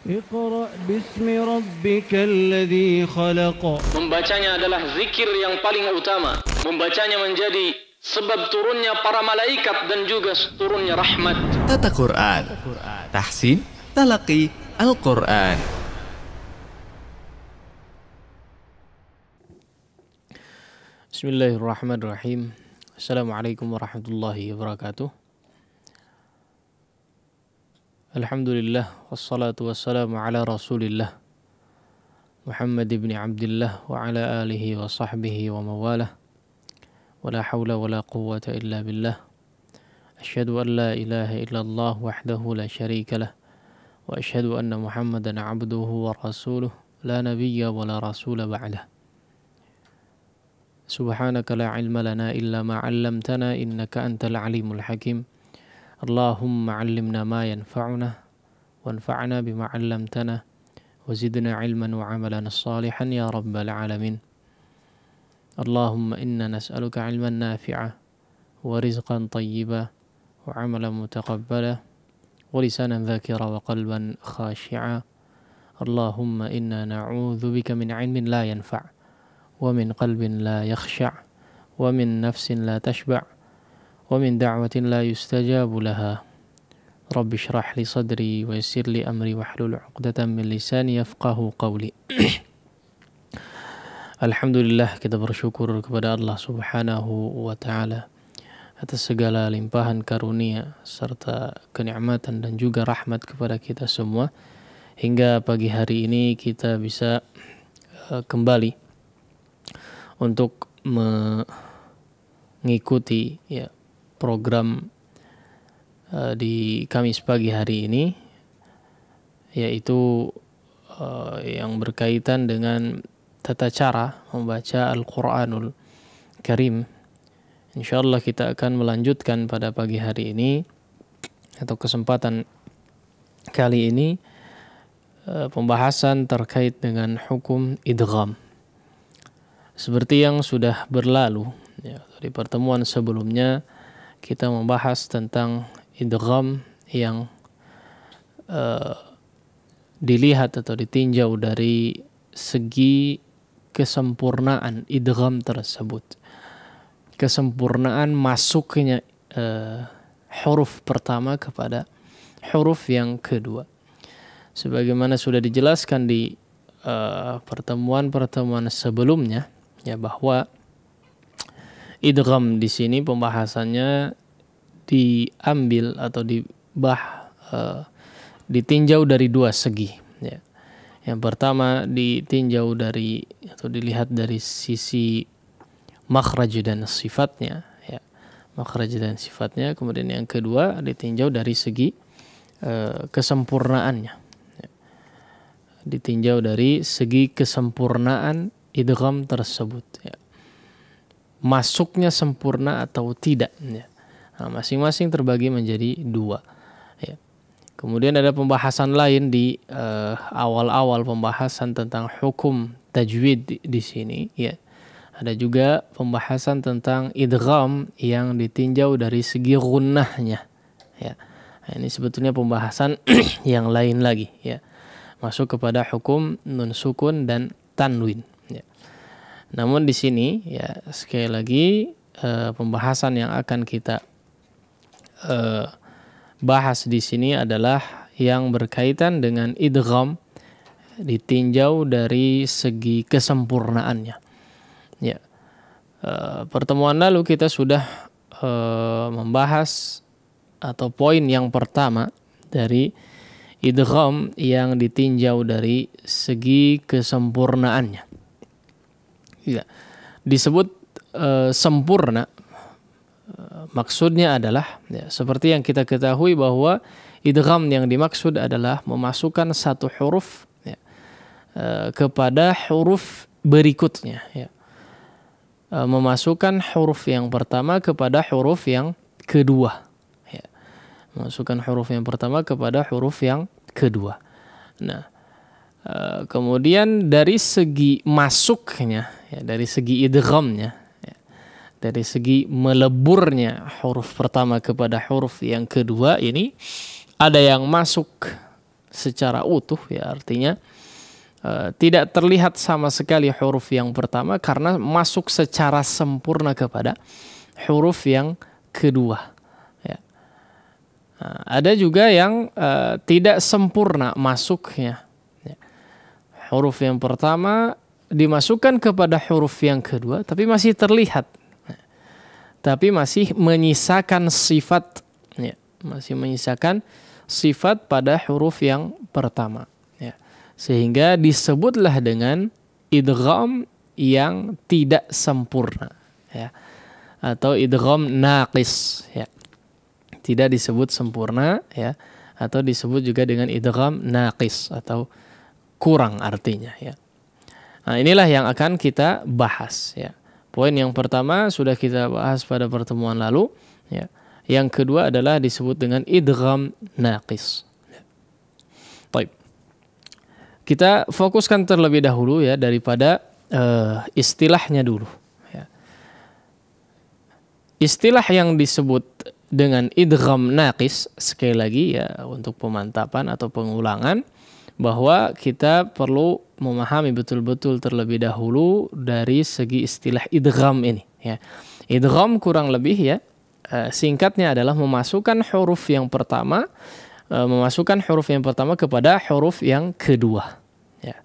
Iqra bismi rabbikal ladzi khalaq. Membacanya adalah zikir yang paling utama. Membacanya menjadi sebab turunnya para malaikat dan juga turunnya rahmat. Tata Quran, tahsin, talaqi, Al-Quran. Bismillahirrahmanirrahim. Assalamualaikum warahmatullahi wabarakatuh. Alhamdulillah, wassalatu wassalamu ala rasulillah Muhammad ibn Abdullah wa ala alihi wa sahbihi wa mawalah. Wa la hawla wa la quwwata illa billah. Asyhadu an la ilaha illallah wahdahu la syarika lah. Wa asyhadu anna Muhammadan abduhu wa rasuluh la nabiyya wa la rasula ba'dah. Subhanaka la ilma lana illa ma 'allamtana innaka antal alimul hakim. Allahumma 'allimna ma yanfa'una wanfa'na bima 'allamtana wa zidna 'ilman wa 'amalan shalihan ya rabbal alamin. Allahumma inna nas'aluka 'ilman nafi'a wa rizqan thayyiba wa 'amalan mutaqabbala wa lisanan dzakira wa qalban khashi'a. Allahumma inna na'udzu bika min 'ilmin la yanfa' wa min qalbin la yakhsha' wa min nafsin la tashba' wa min da'watin la yustajabu laha. Rabbi shrah li sadri wa yassir li amri wahlul 'uqdatam min lisani yafqahu qawli. Alhamdulillah, kita bersyukur kepada Allah Subhanahu wa taala atas segala limpahan karunia serta kenikmatan dan juga rahmat kepada kita semua, hingga pagi hari ini kita bisa kembali untuk mengikuti program di Kamis pagi hari ini, yaitu yang berkaitan dengan tata cara membaca Al-Quranul Karim. Insyaallah kita akan melanjutkan pada pagi hari ini atau kesempatan kali ini pembahasan terkait dengan hukum idgham. Seperti yang sudah berlalu di pertemuan sebelumnya, kita membahas tentang idgham yang dilihat atau ditinjau dari segi kesempurnaan idgham tersebut, kesempurnaan masuknya huruf pertama kepada huruf yang kedua. Sebagaimana sudah dijelaskan di pertemuan-pertemuan sebelumnya, bahwa idgham di sini pembahasannya diambil atau ditinjau dari dua segi. Yang pertama ditinjau dari atau dilihat dari sisi makhraj dan sifatnya, makhraj dan sifatnya. Kemudian yang kedua ditinjau dari segi kesempurnaannya, ditinjau dari segi kesempurnaan idgham tersebut, masuknya sempurna atau tidak. Masing-masing terbagi menjadi dua. Kemudian ada pembahasan lain di awal-awal pembahasan tentang hukum tajwid di sini. Ada juga pembahasan tentang idgham yang ditinjau dari segi gunnahnya. Ini sebetulnya pembahasan yang lain lagi. Masuk kepada hukum nun sukun dan tanwin. Namun di sini sekali lagi pembahasan yang akan kita bahas di sini adalah yang berkaitan dengan idgham ditinjau dari segi kesempurnaannya. Pertemuan lalu kita sudah membahas atau poin yang pertama dari idgham yang ditinjau dari segi kesempurnaannya. Disebut sempurna, maksudnya adalah seperti yang kita ketahui bahwa idgham yang dimaksud adalah memasukkan satu huruf kepada huruf berikutnya, memasukkan huruf yang pertama kepada huruf yang kedua, memasukkan huruf yang pertama kepada huruf yang kedua. Nah, kemudian dari segi masuknya, dari segi idghamnya, dari segi meleburnya huruf pertama kepada huruf yang kedua, ini ada yang masuk secara utuh, ya artinya tidak terlihat sama sekali huruf yang pertama karena masuk secara sempurna kepada huruf yang kedua. Ya. Ada juga yang tidak sempurna masuknya. Ya. Huruf yang pertama dimasukkan kepada huruf yang kedua, tapi masih terlihat. Tapi masih menyisakan sifat, ya, masih menyisakan sifat pada huruf yang pertama, ya. Sehingga disebutlah dengan idgham yang tidak sempurna, ya, atau idgham naqis, ya. Tidak disebut sempurna, ya, atau disebut juga dengan idgham naqis atau kurang artinya, ya. Nah, inilah yang akan kita bahas, ya. Poin yang pertama sudah kita bahas pada pertemuan lalu, ya. Yang kedua adalah disebut dengan idgham naqis. Baik. Kita fokuskan terlebih dahulu, ya, daripada istilahnya dulu, ya. Istilah yang disebut dengan idgham naqis, sekali lagi, ya, untuk pemantapan atau pengulangan, bahwa kita perlu memahami betul-betul terlebih dahulu dari segi istilah idgham ini, ya. Idgham kurang lebih, ya, singkatnya adalah memasukkan huruf yang pertama kepada huruf yang kedua, ya.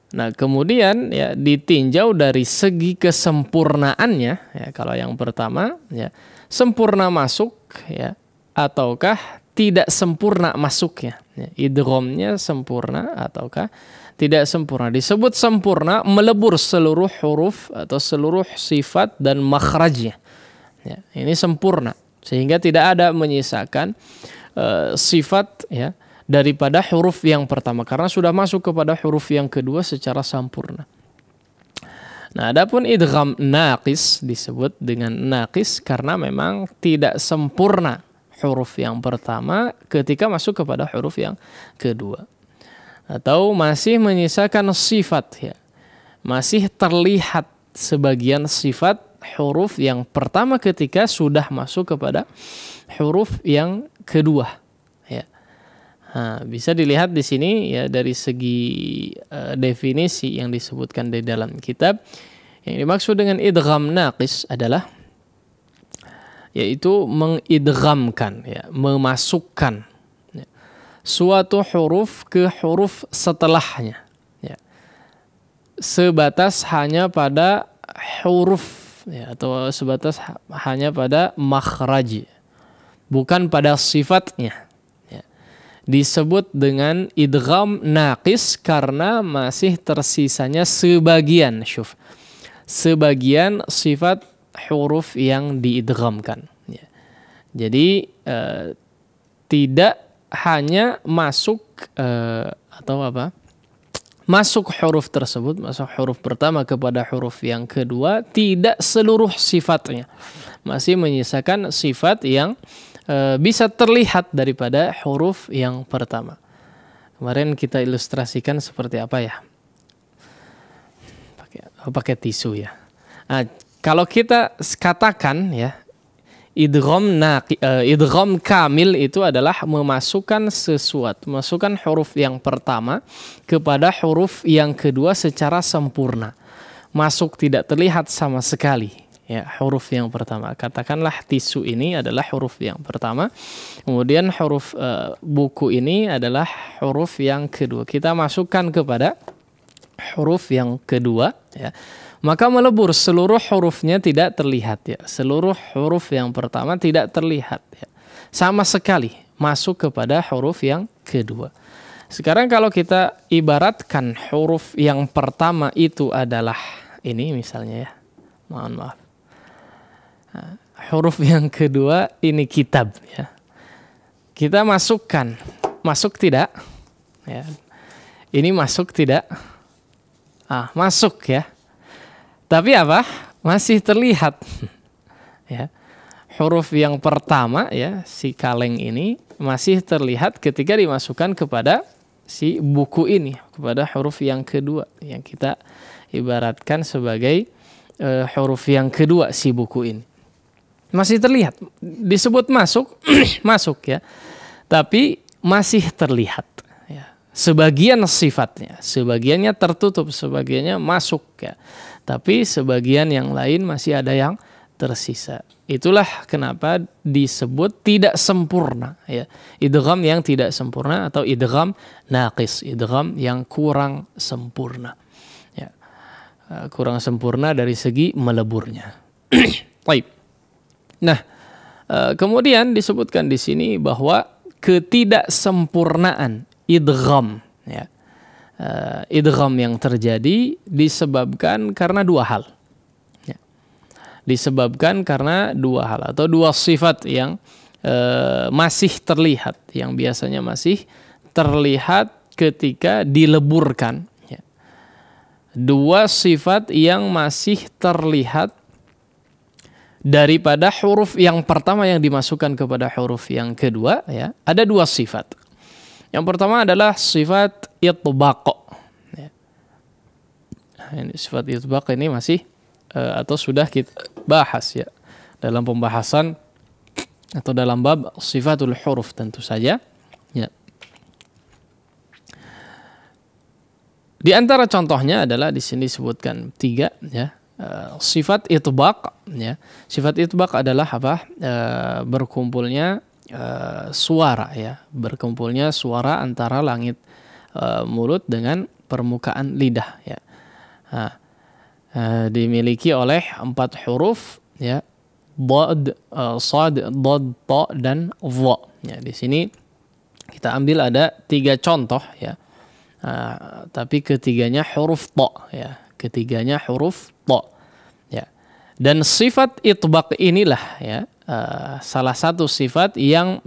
Nah, kemudian, ya, ditinjau dari segi kesempurnaannya, ya, kalau yang pertama, ya, sempurna masuk, ya, ataukah tidak sempurna masuknya, ya. Idghamnya sempurna ataukah tidak sempurna. Disebut sempurna melebur seluruh huruf atau seluruh sifat dan makhrajnya, ya. Ini sempurna sehingga tidak ada menyisakan sifat, ya, daripada huruf yang pertama karena sudah masuk kepada huruf yang kedua secara sempurna. Nah, adapun idgham naqis disebut dengan naqis karena memang tidak sempurna huruf yang pertama ketika masuk kepada huruf yang kedua, atau masih menyisakan sifat, ya, masih terlihat sebagian sifat huruf yang pertama ketika sudah masuk kepada huruf yang kedua, ya. Nah, bisa dilihat di sini, ya, dari segi definisi yang disebutkan di dalam kitab. Yang dimaksud dengan idgham naqis adalah yaitu mengidghamkan, ya, memasukkan, ya, suatu huruf ke huruf setelahnya, ya, sebatas hanya pada huruf, ya, atau sebatas hanya pada makhraj, bukan pada sifatnya, ya. Disebut dengan idgham naqis karena masih tersisanya sebagian sifat huruf yang diidghamkan, ya. Jadi tidak hanya masuk masuk huruf tersebut, masuk huruf pertama kepada huruf yang kedua, tidak seluruh sifatnya, masih menyisakan sifat yang bisa terlihat daripada huruf yang pertama. Kemarin kita ilustrasikan seperti apa, ya? Pakai tisu, ya. Nah, kalau kita katakan, ya, idgham kamil itu adalah memasukkan sesuatu, masukkan huruf yang pertama kepada huruf yang kedua secara sempurna, masuk tidak terlihat sama sekali, ya, huruf yang pertama. Katakanlah tisu ini adalah huruf yang pertama, kemudian huruf buku ini adalah huruf yang kedua. Kita masukkan kepada huruf yang kedua, ya, maka melebur seluruh hurufnya tidak terlihat, ya. Seluruh huruf yang pertama tidak terlihat, ya, sama sekali masuk kepada huruf yang kedua. Sekarang kalau kita ibaratkan huruf yang pertama itu adalah ini misalnya, ya, mohon maaf, nah, huruf yang kedua ini kitab, ya. Kita masukkan, masuk tidak, ya. Ini masuk tidak, masuk, ya. Tapi apa? Masih terlihat, ya. Huruf yang pertama, ya, si kaleng ini masih terlihat ketika dimasukkan kepada si buku ini, kepada huruf yang kedua yang kita ibaratkan sebagai huruf yang kedua si buku ini. Masih terlihat, disebut masuk, masuk, ya. tapi masih terlihat. Ya. Sebagian sifatnya, sebagiannya tertutup, sebagiannya masuk. Ya. Tapi sebagian yang lain masih ada yang tersisa. Itulah kenapa disebut tidak sempurna. Ya. Idgham yang tidak sempurna atau idgham naqis, idgham yang kurang sempurna. Ya. Kurang sempurna dari segi meleburnya. Baik. Nah, kemudian disebutkan di sini bahwa ketidaksempurnaan idgham, ya, idgham yang terjadi disebabkan karena dua hal. Ya. Disebabkan karena dua hal atau dua sifat yang masih terlihat, yang biasanya masih terlihat ketika dileburkan. Ya. Dua sifat yang masih terlihat daripada huruf yang pertama yang dimasukkan kepada huruf yang kedua, ya, ada dua sifat. Yang pertama adalah sifat itbaq. Ya. Ini sifat itbaq ini masih atau sudah kita bahas ya dalam pembahasan atau dalam bab sifatul huruf tentu saja. Ya. Di antara contohnya adalah di sini disebutkan 3 ya. Sifat itbaq ya. Sifat itbaq adalah apa? Berkumpulnya suara ya, berkumpulnya suara antara langit mulut dengan permukaan lidah ya. Dimiliki oleh 4 huruf ya, dad, sad, dad, ta dan dha. Ya, di sini kita ambil ada 3 contoh ya. Tapi ketiganya huruf ta ya. Ketiganya huruf ta. Ya. Dan sifat itbaq inilah ya salah satu sifat yang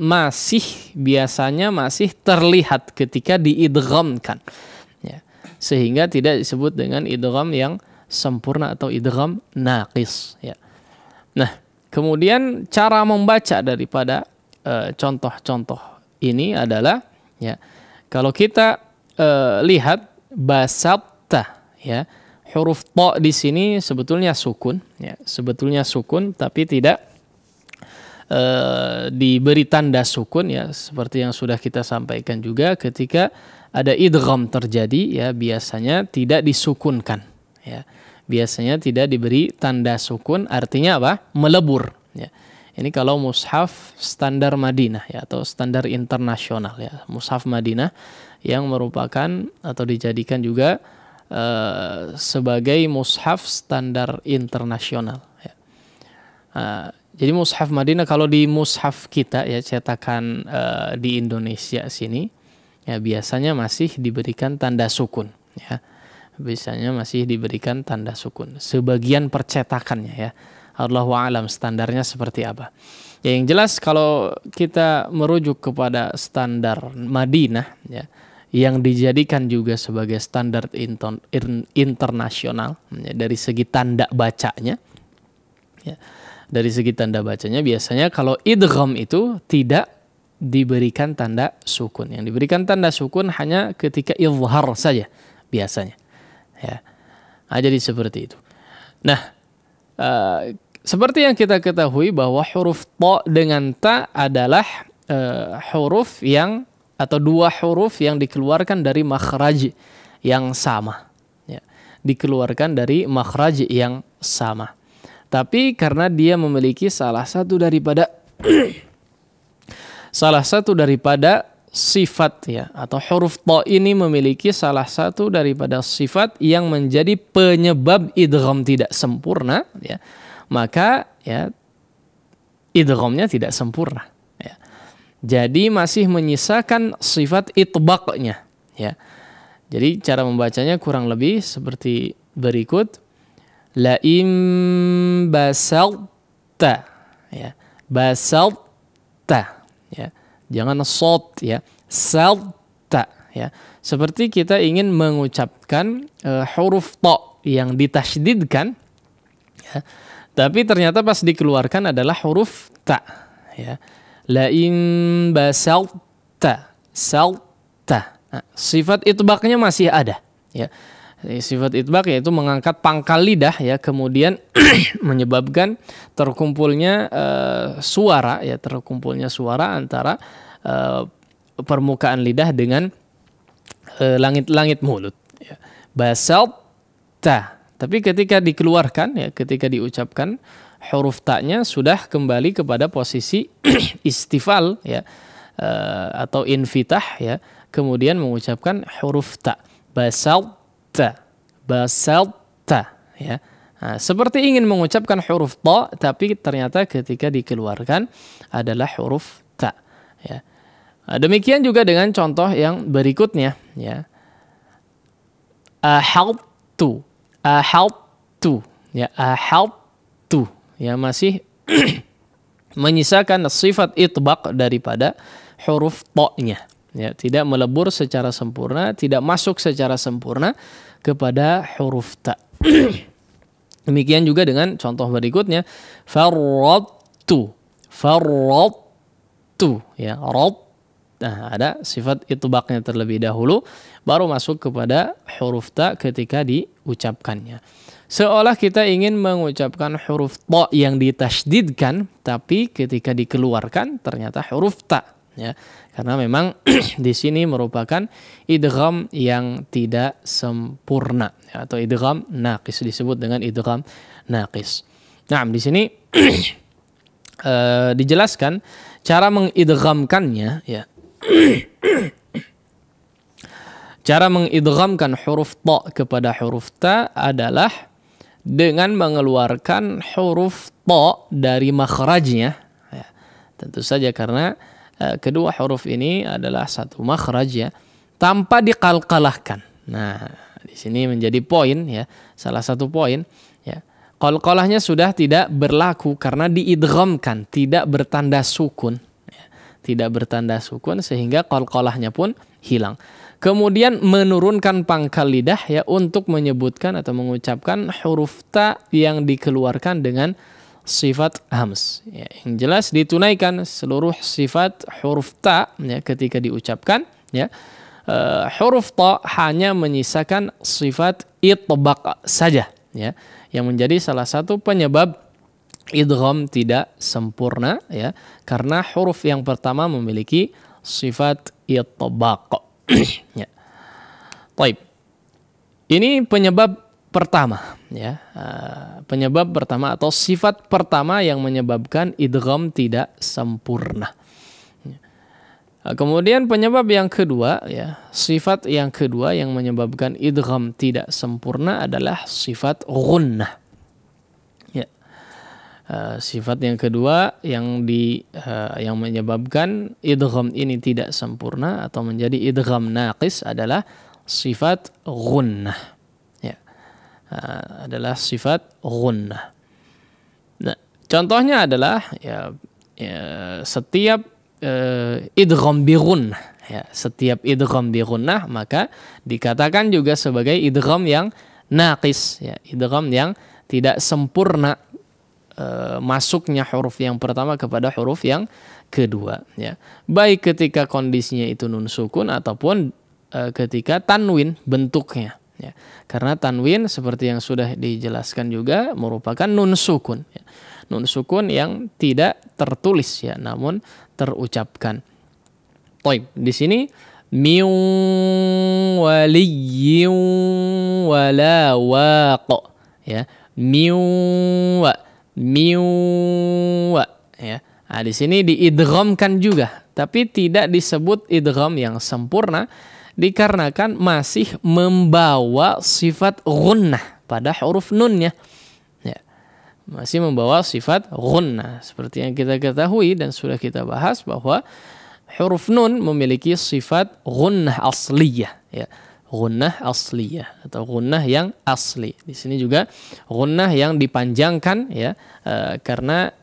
biasanya masih terlihat ketika diidghamkan. Ya. Sehingga tidak disebut dengan idgham yang sempurna atau idgham naqis ya. Nah, kemudian cara membaca daripada contoh-contoh ini adalah ya, kalau kita lihat basatta ya, huruf ta di sini sebetulnya sukun ya, sebetulnya sukun tapi tidak diberi tanda sukun ya, seperti yang sudah kita sampaikan juga ketika ada idgham terjadi ya, biasanya tidak disukunkan ya. Biasanya tidak diberi tanda sukun, artinya apa? Melebur ya. Ini kalau mushaf standar Madinah ya, atau standar internasional ya, mushaf Madinah yang merupakan atau dijadikan juga sebagai mushaf standar internasional ya. Jadi mushaf Madinah, kalau di mushaf kita ya cetakan di Indonesia sini ya, biasanya masih diberikan tanda sukun ya. Biasanya masih diberikan tanda sukun sebagian percetakannya ya. Allahu a'lam standarnya seperti apa. Ya, yang jelas kalau kita merujuk kepada standar Madinah ya, yang dijadikan juga sebagai standar internasional ya, dari segi tanda bacanya ya. Dari segi tanda bacanya biasanya kalau idgham itu tidak diberikan tanda sukun. Yang diberikan tanda sukun hanya ketika izhar saja biasanya. Ya. Nah, jadi seperti itu. Nah, seperti yang kita ketahui bahwa huruf ta dengan ta adalah huruf yang atau 2 huruf yang dikeluarkan dari makhraj yang sama. Ya. Dikeluarkan dari makhraj yang sama. Tapi karena dia memiliki salah satu daripada sifat ya, atau huruf ta ini memiliki salah satu daripada sifat yang menjadi penyebab idgham tidak sempurna ya, maka ya idghamnya tidak sempurna ya. Jadi masih menyisakan sifat itbaqnya ya. Jadi cara membacanya kurang lebih seperti berikut. La im basalta ya, basalta ya, jangan sot ya, salta ya, seperti kita ingin mengucapkan huruf ta yang ditasydidkan ya, tapi ternyata pas dikeluarkan adalah huruf ta ya. La im basalta salta, nah, sifat itbaqnya masih ada ya. Sifat itbaq yaitu mengangkat pangkal lidah ya, kemudian menyebabkan terkumpulnya suara ya, terkumpulnya suara antara permukaan lidah dengan langit-langit mulut. Ya. Basalta. Tapi ketika dikeluarkan, ya, ketika diucapkan, huruf ta-nya sudah kembali kepada posisi istifal, ya, atau infitah, ya. Kemudian mengucapkan huruf ta. Basalta, basalta, ya. Nah, seperti ingin mengucapkan huruf ta, tapi ternyata ketika dikeluarkan adalah huruf ta, ya. Demikian juga dengan contoh yang berikutnya, ya. Ahaltu, ahaltu, ya, ahaltu, ya, masih menyisakan sifat itbaq daripada huruf ta-nya, ya, tidak melebur secara sempurna, tidak masuk secara sempurna kepada huruf ta. Demikian juga dengan contoh berikutnya, farradtu, farradtu, ya, rad. Nah, ada sifat itbaqnya terlebih dahulu, baru masuk kepada huruf ta ketika diucapkannya. Seolah kita ingin mengucapkan huruf ta yang ditasydidkan, tapi ketika dikeluarkan ternyata huruf ta, ya. Karena memang di sini merupakan idgham yang tidak sempurna, ya, atau idgham naqis, disebut dengan idgham naqis. Nah, di sini dijelaskan cara mengidghamkannya, ya. Cara mengidghamkan huruf ta kepada huruf ta adalah dengan mengeluarkan huruf ta dari makhrajnya, ya. Tentu saja karena kedua huruf ini adalah satu makhraj, ya, tanpa diqalqalahkan. Nah, di sini menjadi poin, ya, salah satu poin, ya. Qalqalahnya sudah tidak berlaku karena diidghamkan, tidak bertanda sukun, ya. Tidak bertanda sukun sehingga qalqalahnya pun hilang. Kemudian menurunkan pangkal lidah, ya, untuk menyebutkan atau mengucapkan huruf ta yang dikeluarkan dengan sifat hams, ya. Yang jelas ditunaikan seluruh sifat huruf ta, ya, ketika diucapkan, ya. Huruf ta hanya menyisakan sifat itbaq saja, ya, yang menjadi salah satu penyebab idgham tidak sempurna, ya, karena huruf yang pertama memiliki sifat itbaq. Ya. Baik. Ini penyebab pertama, ya. Penyebab pertama atau sifat pertama yang menyebabkan idgham tidak sempurna. Kemudian penyebab yang kedua, ya, sifat yang kedua yang menyebabkan idgham tidak sempurna adalah sifat ghunnah. Ya. Sifat yang kedua yang menyebabkan idgham ini tidak sempurna atau menjadi idgham naqis adalah sifat ghunnah, ya. Adalah sifat ghunnah. Nah, contohnya adalah, ya, setiap idgham bi ghunnah, ya, setiap idgham bi ghunnah maka dikatakan juga sebagai idgham yang naqis, ya, idgham yang tidak sempurna, masuknya huruf yang pertama kepada huruf yang kedua, ya. Baik ketika kondisinya itu nun sukun ataupun ketika tanwin bentuknya, ya. Karena tanwin seperti yang sudah dijelaskan juga merupakan nun sukun, ya. Nun sukun yang tidak tertulis, ya, namun terucapkan. Baik, di sini min waliyyin wala waq, ya. Miwa, ya. Nah, di sini diidghamkan juga, tapi tidak disebut idgham yang sempurna dikarenakan masih membawa sifat ghunnah pada huruf nunnya, ya. Masih membawa sifat ghunnah seperti yang kita ketahui dan sudah kita bahas bahwa huruf nun memiliki sifat ghunnah asliyah, ya. Ghunnah asliyah atau ghunnah yang asli. Di sini juga ghunnah yang dipanjangkan, ya, karena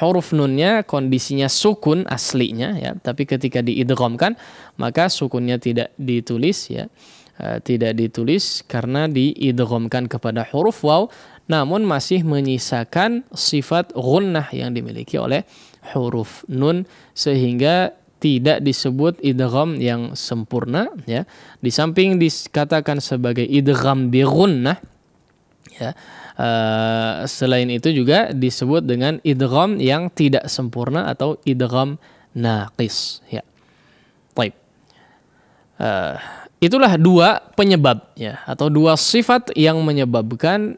huruf nunnya kondisinya sukun aslinya, ya, tapi ketika diidghamkan maka sukunnya tidak ditulis, ya. Tidak ditulis karena diidghamkan kepada huruf waw, namun masih menyisakan sifat ghunnah yang dimiliki oleh huruf nun sehingga tidak disebut idgham yang sempurna, ya. Di samping dikatakan sebagai idgham bi ghunnah, ya, selain itu juga disebut dengan idgham yang tidak sempurna atau idgham naqis. Ya. Baik. Itulah dua penyebab ya, atau dua sifat yang menyebabkan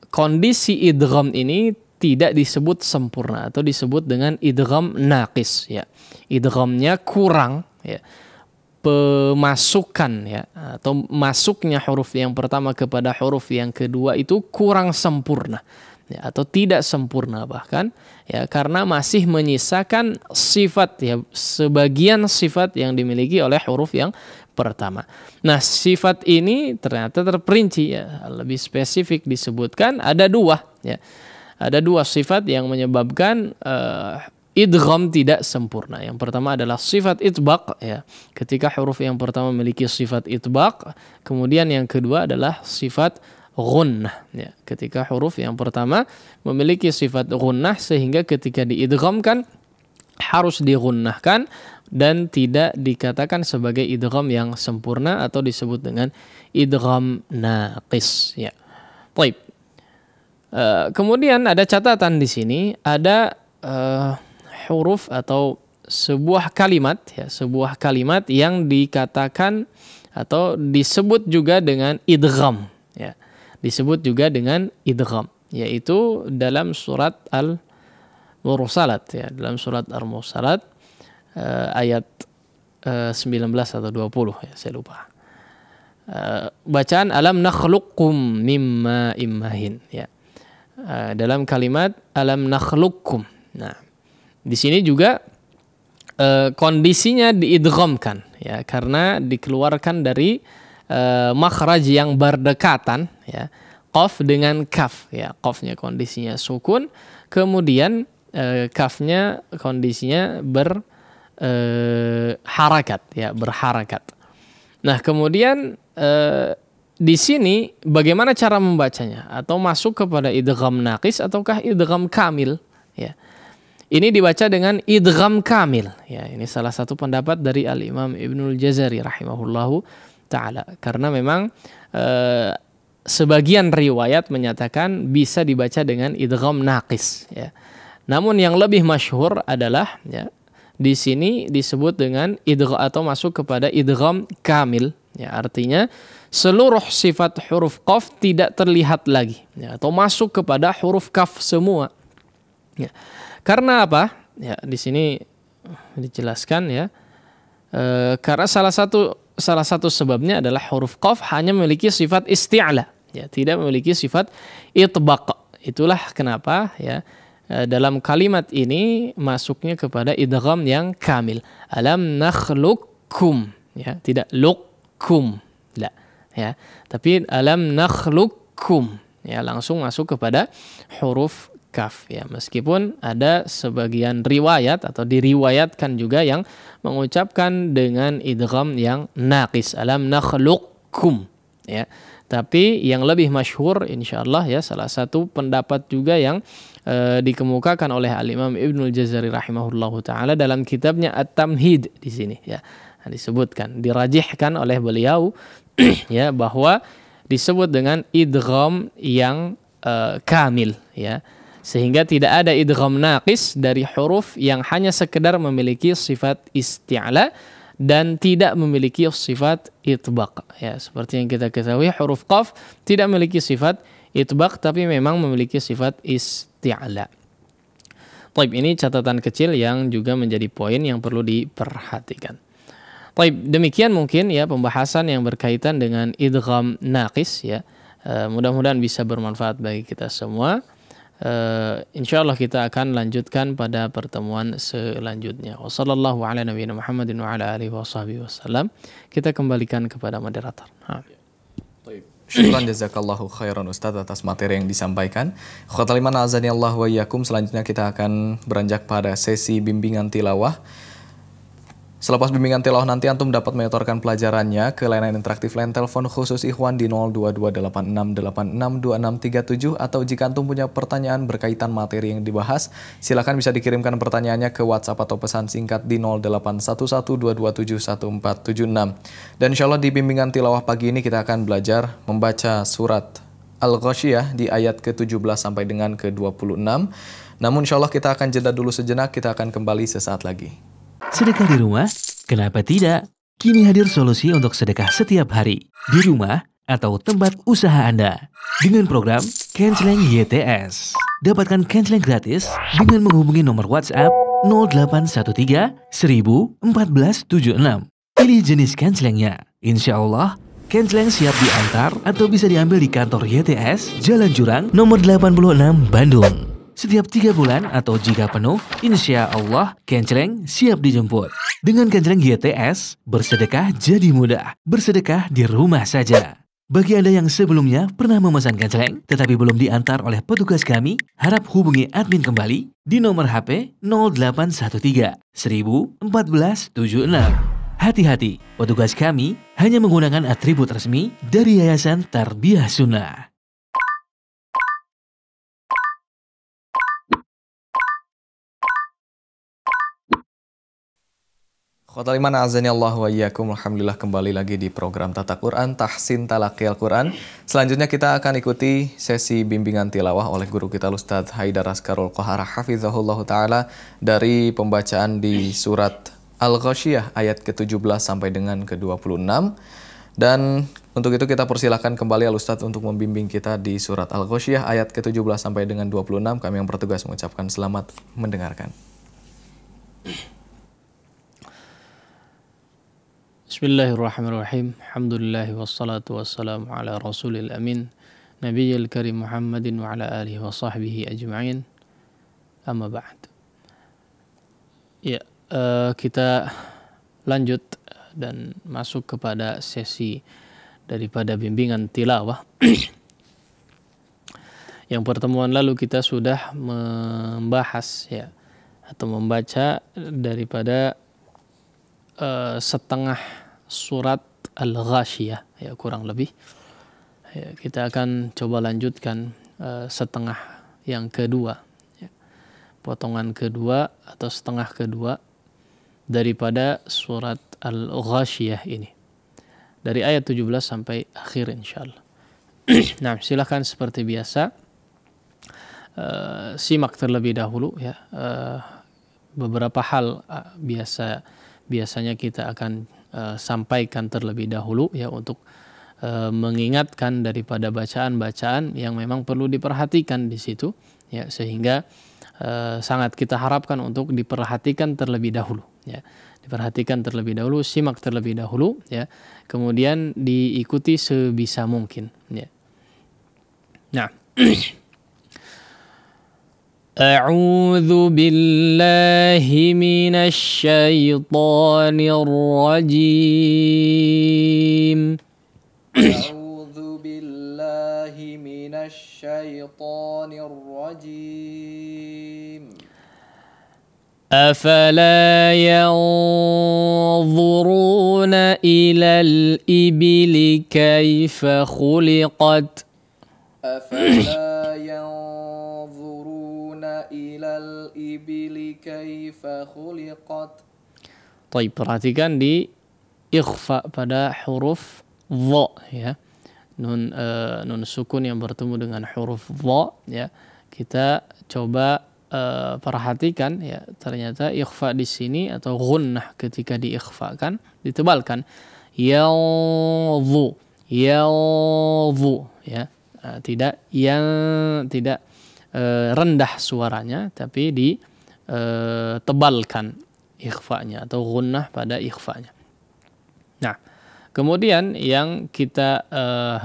kondisi idgham ini tidak disebut sempurna atau disebut dengan idgham naqis ya. Idghamnya kurang ya. Pemasukan ya, atau masuknya huruf yang pertama kepada huruf yang kedua itu kurang sempurna ya, atau tidak sempurna bahkan ya, karena masih menyisakan sifat ya, sebagian sifat yang dimiliki oleh huruf yang pertama. Nah, sifat ini ternyata terperinci ya, lebih spesifik disebutkan ada dua ya. Ada dua sifat yang menyebabkan idgham tidak sempurna. Yang pertama adalah sifat itbaq ya. Ketika huruf yang pertama memiliki sifat itbaq, kemudian yang kedua adalah sifat ghunnah ya. Ketika huruf yang pertama memiliki sifat ghunnah sehingga ketika diidghamkan harus dighunnahkan dan tidak dikatakan sebagai idgham yang sempurna atau disebut dengan idgham naqis ya. Baik. Kemudian ada catatan di sini, ada huruf atau sebuah kalimat ya, sebuah kalimat yang dikatakan atau disebut juga dengan idgham ya. Disebut juga dengan idgham, yaitu dalam surat Al-Mursalat ya, dalam surat Al-Mursalat ayat 19 atau 20 ya, saya lupa. Bacaan alam nakhluqkum mimma immahin ya. Dalam kalimat alam nakhluqkum. Nah, di sini juga kondisinya diidghamkan ya, karena dikeluarkan dari makhraj yang berdekatan ya, qaf dengan kaf ya. Qafnya kondisinya sukun, kemudian kafnya kondisinya berharakat ya, berharakat. Nah, kemudian di sini bagaimana cara membacanya, atau masuk kepada idgham naqis ataukah idgham kamil ya. Ini dibaca dengan idgham kamil ya. Ini salah satu pendapat dari Al-Imam Ibnul Jazari rahimahullahu taala, karena memang sebagian riwayat menyatakan bisa dibaca dengan idgham naqis ya. Namun yang lebih masyhur adalah ya, di sini disebut dengan idgham atau masuk kepada idgham kamil ya, artinya seluruh sifat huruf qaf tidak terlihat lagi ya, atau masuk kepada huruf kaf semua ya. Karena apa ya, di sini dijelaskan ya, karena salah satu sebabnya adalah huruf qaf hanya memiliki sifat isti'la ya, tidak memiliki sifat itbaq. Itulah kenapa ya, dalam kalimat ini masuknya kepada idgham yang kamil. Alam nakhluqkum ya, tidak luqkum la ya, tapi alam nakhluqkum ya, langsung masuk kepada huruf kaf ya. Meskipun ada sebagian riwayat atau diriwayatkan juga yang mengucapkan dengan idgham yang naqis, alam nakhluqkum ya. Tapi yang lebih masyhur insyaallah ya, salah satu pendapat juga yang dikemukakan oleh Al-Imam Ibnul Jazari rahimahullahu taala dalam kitabnya At-Tamhid di sini ya. Disebutkan, dirajihkan oleh beliau ya, bahwa disebut dengan idgham yang kamil ya, sehingga tidak ada idgham naqis dari huruf yang hanya sekedar memiliki sifat isti'la dan tidak memiliki sifat itbaq ya. Seperti yang kita ketahui, huruf qaf tidak memiliki sifat itbaq tapi memang memiliki sifat isti'la. Baik, ini catatan kecil yang juga menjadi poin yang perlu diperhatikan. Baik, demikian mungkin ya pembahasan yang berkaitan dengan idgham naqis ya. Mudah-mudahan bisa bermanfaat bagi kita semua. Insyaallah kita akan lanjutkan pada pertemuan selanjutnya. Wassallallahu ala nabiyina Muhammadin wa ala alihi wasallam. Kita kembalikan kepada moderator. Syukran jazakallahu khairan Ustaz atas materi yang disampaikan. Khotal iman azani Allah wa iyyakum. Selanjutnya kita akan beranjak pada sesi bimbingan tilawah. Selepas bimbingan tilawah nanti antum dapat menyetorkan pelajarannya ke layanan interaktif line telepon khusus Ikhwan di 02286862637, atau jika antum punya pertanyaan berkaitan materi yang dibahas, silakan bisa dikirimkan pertanyaannya ke WhatsApp atau pesan singkat di 081122714776. Dan insyaallah di bimbingan tilawah pagi ini kita akan belajar membaca surat Al-Ghasyiyah di ayat ke-17 sampai dengan ke-26. Namun insya Allah kita akan jeda dulu sejenak, kita akan kembali sesaat lagi. Sedekah di rumah? Kenapa tidak? Kini hadir solusi untuk sedekah setiap hari, di rumah atau tempat usaha Anda. Dengan program Kenceleng YTS. Dapatkan Kenceleng gratis dengan menghubungi nomor WhatsApp 0813 1000 1476. Pilih jenis Kencelengnya. Insya Allah, Kenceleng siap diantar atau bisa diambil di kantor YTS, Jalan Jurang, nomor 86, Bandung. Setiap 3 bulan atau jika penuh, insya Allah Kenceleng siap dijemput. Dengan Kenceleng YTS, bersedekah jadi mudah. Bersedekah di rumah saja. Bagi Anda yang sebelumnya pernah memesan Kenceleng tetapi belum diantar oleh petugas kami, harap hubungi admin kembali di nomor HP 0813 1000 1476. Hati-hati, petugas kami hanya menggunakan atribut resmi dari Yayasan Tarbiyah Sunnah. Khotal iman azani Allah wa iyyakum. Alhamdulillah kembali lagi di program Tata Quran Tahsin Talaqi Al-Quran. Selanjutnya kita akan ikuti sesi bimbingan tilawah oleh guru kita Ustadz Haidar Askarul Qohara hafizahullah ta'ala dari pembacaan di surat Al-Ghasyiyah ayat ke-17 sampai dengan ke-26. Dan untuk itu kita persilahkan kembali Al-Ustadz untuk membimbing kita di surat Al-Ghasyiyah ayat ke-17 sampai dengan 26. Kami yang bertugas mengucapkan selamat mendengarkan. Bismillahirrahmanirrahim. Alhamdulillahi wassalatu wassalamu ala rasulil amin Nabiyyil karim Muhammadin wa ala alihi wa sahbihi ajma'in. Amma ba'd. Ya, kita lanjut dan masuk kepada sesi daripada bimbingan tilawah. Yang pertemuan lalu kita sudah membahas ya atau membaca daripada setengah surat Al-Ghasyiyah ya kurang lebih. Ya, kita akan coba lanjutkan setengah yang kedua ya. Potongan kedua atau setengah kedua daripada surat Al-Ghasyiyah ini. Dari ayat 17 sampai akhir insyaallah. Nah, silakan seperti biasa simak terlebih dahulu ya. Beberapa hal biasanya kita akan sampaikan terlebih dahulu ya untuk mengingatkan daripada bacaan-bacaan yang memang perlu diperhatikan di situ ya, sehingga sangat kita harapkan untuk diperhatikan terlebih dahulu ya. Diperhatikan terlebih dahulu, simak terlebih dahulu ya. Kemudian diikuti sebisa mungkin ya. Nah, A'udzu billahi minasy syaithanir rajim. A'udzu billahi minasy syaithanir rajim. Afala yanzuruna ilal ibili kaifa khuliqat. Afala ilal ibili kaifa khuliqat. Baik, perhatikan di ikhfa pada huruf dha ya. Nun sukun yang bertemu dengan huruf dha ya. Kita coba perhatikan ya, ternyata ikhfa di sini atau gunnah ketika diikhfakan ditebalkan. Yadhu ya. Tidak rendah suaranya tapi ditebalkan ikhfanya atau gunnah pada ikhfanya. Nah, kemudian yang kita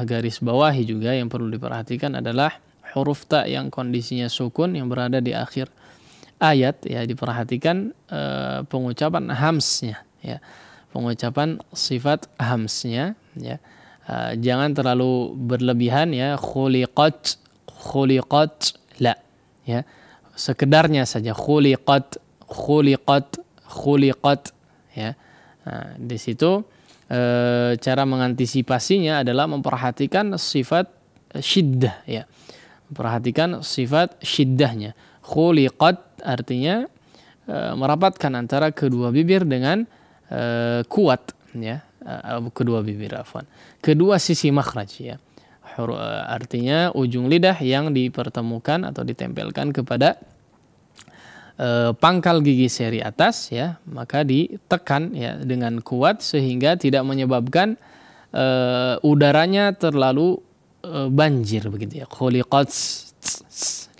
garis bawahi juga yang perlu diperhatikan adalah huruf ta yang kondisinya sukun yang berada di akhir ayat ya, diperhatikan pengucapan hamsnya ya. Pengucapan sifat hamsnya ya. Jangan terlalu berlebihan ya, khuliqat la ya, sekedarnya saja khuliqat ya. Nah, di situ cara mengantisipasinya adalah memperhatikan sifat syiddah ya, memperhatikan sifat syiddahnya. Khuliqat artinya merapatkan antara kedua bibir dengan kuat ya, kedua bibir kedua sisi makhraj ya. Artinya ujung lidah yang dipertemukan atau ditempelkan kepada pangkal gigi seri atas, ya, maka ditekan ya dengan kuat sehingga tidak menyebabkan udaranya terlalu banjir begitu ya. Khuliqat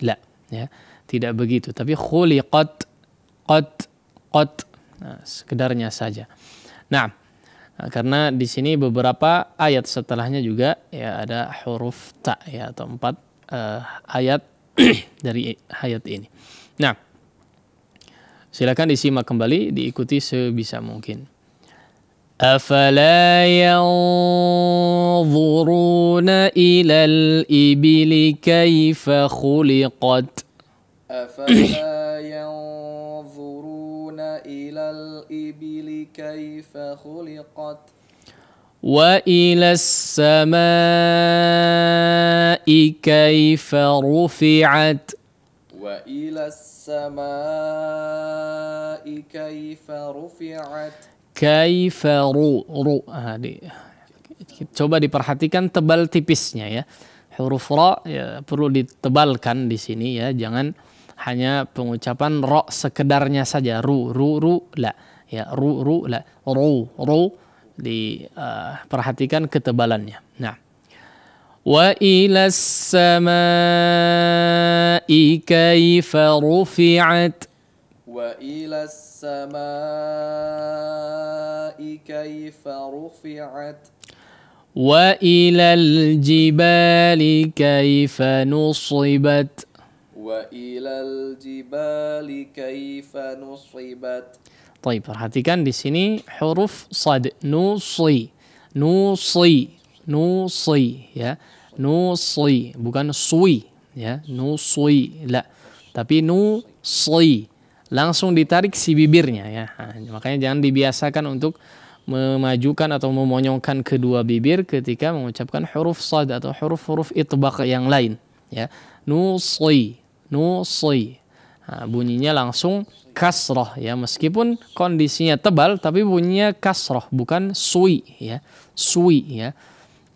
la, ya, tidak begitu, tapi khuliqat qat, nah, sekedarnya saja. Nah, karena di sini beberapa ayat setelahnya juga ya ada huruf ta ya, atau 4 ayat dari ayat ini. Nah, silakan disimak kembali, diikuti sebisa mungkin. Afala yanzuruna ilal ibili kaifa khuliqat. Afala yanzuruna ilal ibili kaifa khuliqat. Wa ilas samai kaifa rufi'at. Wa ilas samai kaifa rufi'at. Kaifa ru. Coba diperhatikan tebal tipisnya ya. Huruf ra ya, perlu ditebalkan di sini ya. Jangan hanya pengucapan ra sekedarnya saja. Ru la. Ya, ru la. Ru diperhatikan ketebalannya. Nah. Wa ilas samai kaifa rufi'at. Wa ilas samai kaifa rufi'at. Wa ilal jibali kaifa nusibat. Wa ilal jibali kaifa nusibat. Baik, perhatikan di sini huruf sad, nusi ya, nusi bukan sui ya, nusi la, tapi nusi. Langsung ditarik si bibirnya ya. Nah, makanya jangan dibiasakan untuk memajukan atau memonyongkan kedua bibir ketika mengucapkan huruf sad atau huruf-huruf itbaq yang lain ya. Nusi. Nah, bunyinya langsung kasrah ya, meskipun kondisinya tebal tapi bunyinya kasrah bukan sui ya. Sui ya.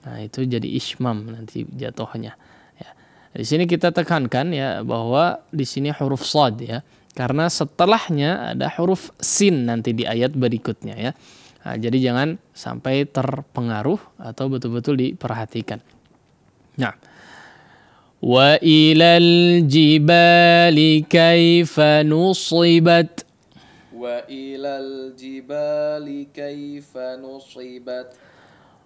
Nah, itu jadi ismam nanti jatuhnya ya. Di sini kita tekankan ya bahwa di sini huruf sad ya. Karena setelahnya ada huruf sin nanti di ayat berikutnya ya. Nah, jadi jangan sampai terpengaruh atau betul-betul diperhatikan. Nah, wa ilal jibali kaifa nusibat. Wa ilal jibali kaifa nusibat.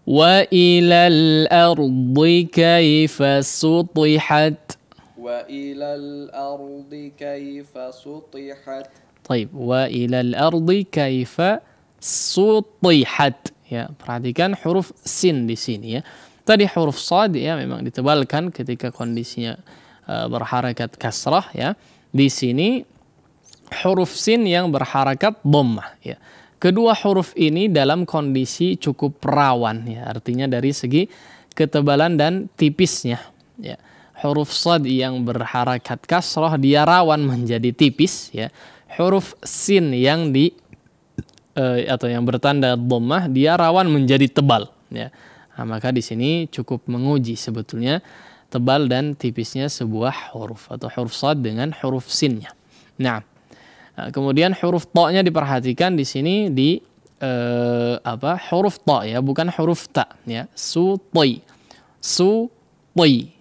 Wa ilal ardi kaifa sutihat. Wa ilal ardi kaifa sutihat. Baik, wa ilal ardi kaifa sutihat ya. Perhatikan huruf sin di sini ya. Tadi huruf sad ya memang ditebalkan ketika kondisinya berharakat kasrah ya. Di sini huruf sin yang berharakat dhammah ya. Kedua huruf ini dalam kondisi cukup rawan ya. Artinya dari segi ketebalan dan tipisnya ya. Huruf sad yang berharakat kasrah dia rawan menjadi tipis ya. Huruf sin yang atau yang bertanda dhammah dia rawan menjadi tebal ya. Nah, maka di sini cukup menguji sebetulnya tebal dan tipisnya sebuah huruf atau huruf sad dengan huruf sinnya. Nah, kemudian huruf ta-nya diperhatikan di sini di huruf ta ya, bukan huruf ta ya. Suti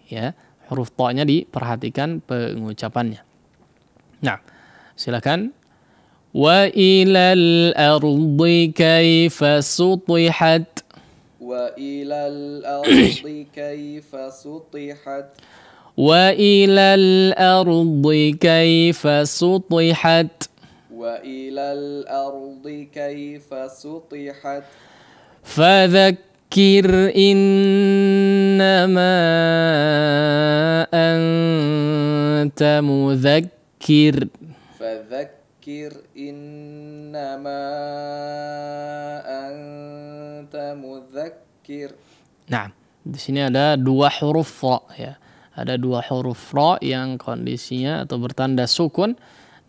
ya. Huruf ta-nya diperhatikan pengucapannya. Nah, silakan. Wa ilal ardi kaifa sutihat. Wa ilal ardi kaifa sutihat. Wa ilal ardi kaifa sutihat. Wa ilal ardi kaifa sutihat. Fadzakir innama anta mudzakkir. Fadzakir innama anta mudzakkir. Nah, di sini ada dua huruf ra ya. Ada dua huruf ra yang kondisinya atau bertanda sukun.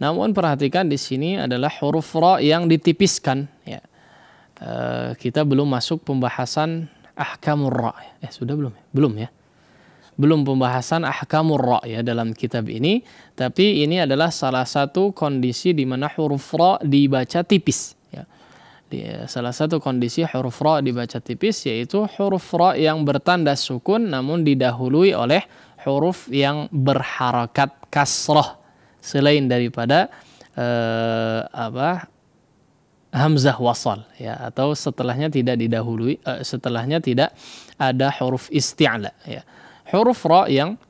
Namun perhatikan di sini adalah huruf ra yang ditipiskan ya. Kita belum masuk pembahasan ahkamur ra. Sudah belum ya? Belum ya? belum pembahasan ahkamur ra ya dalam kitab ini, tapi ini adalah salah satu kondisi di mana huruf ra dibaca tipis ya. Salah satu kondisi huruf ra dibaca tipis yaitu huruf ra yang bertanda sukun namun didahului oleh huruf yang berharakat kasrah selain daripada hamzah wasal ya, atau setelahnya tidak didahului, setelahnya tidak ada huruf isti'la ya. Huruf ra yang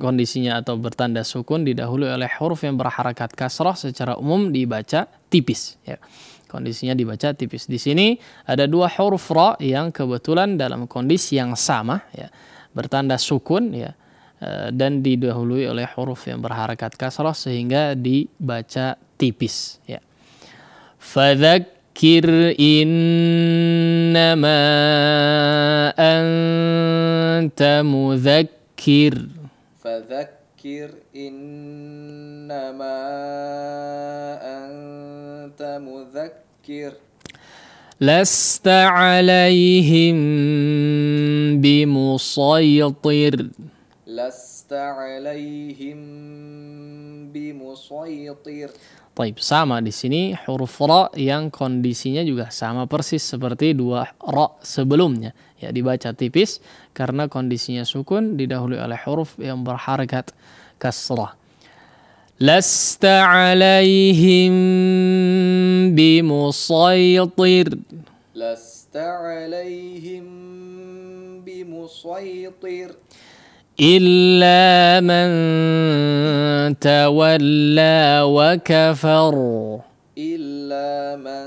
kondisinya atau bertanda sukun didahului oleh huruf yang berharakat kasrah secara umum dibaca tipis ya. Kondisinya dibaca tipis. Di sini ada dua huruf ra yang kebetulan dalam kondisi yang sama ya, bertanda sukun ya, dan didahului oleh huruf yang berharakat kasrah sehingga dibaca tipis ya. Fadzakir innama anta mudzakir. Fadzakir innama anta mudzakir. Lasta alaihim bimusaytir. Lasta alaihim bimusaytir. Baik, sama di sini huruf ra yang kondisinya juga sama persis seperti dua ra sebelumnya ya, dibaca tipis karena kondisinya sukun didahului oleh huruf yang berharakat kasrah. Lasta alaihim bimusaytir. Lasta alaihim bimusaytir. إلا من تولى وكفر. إلا من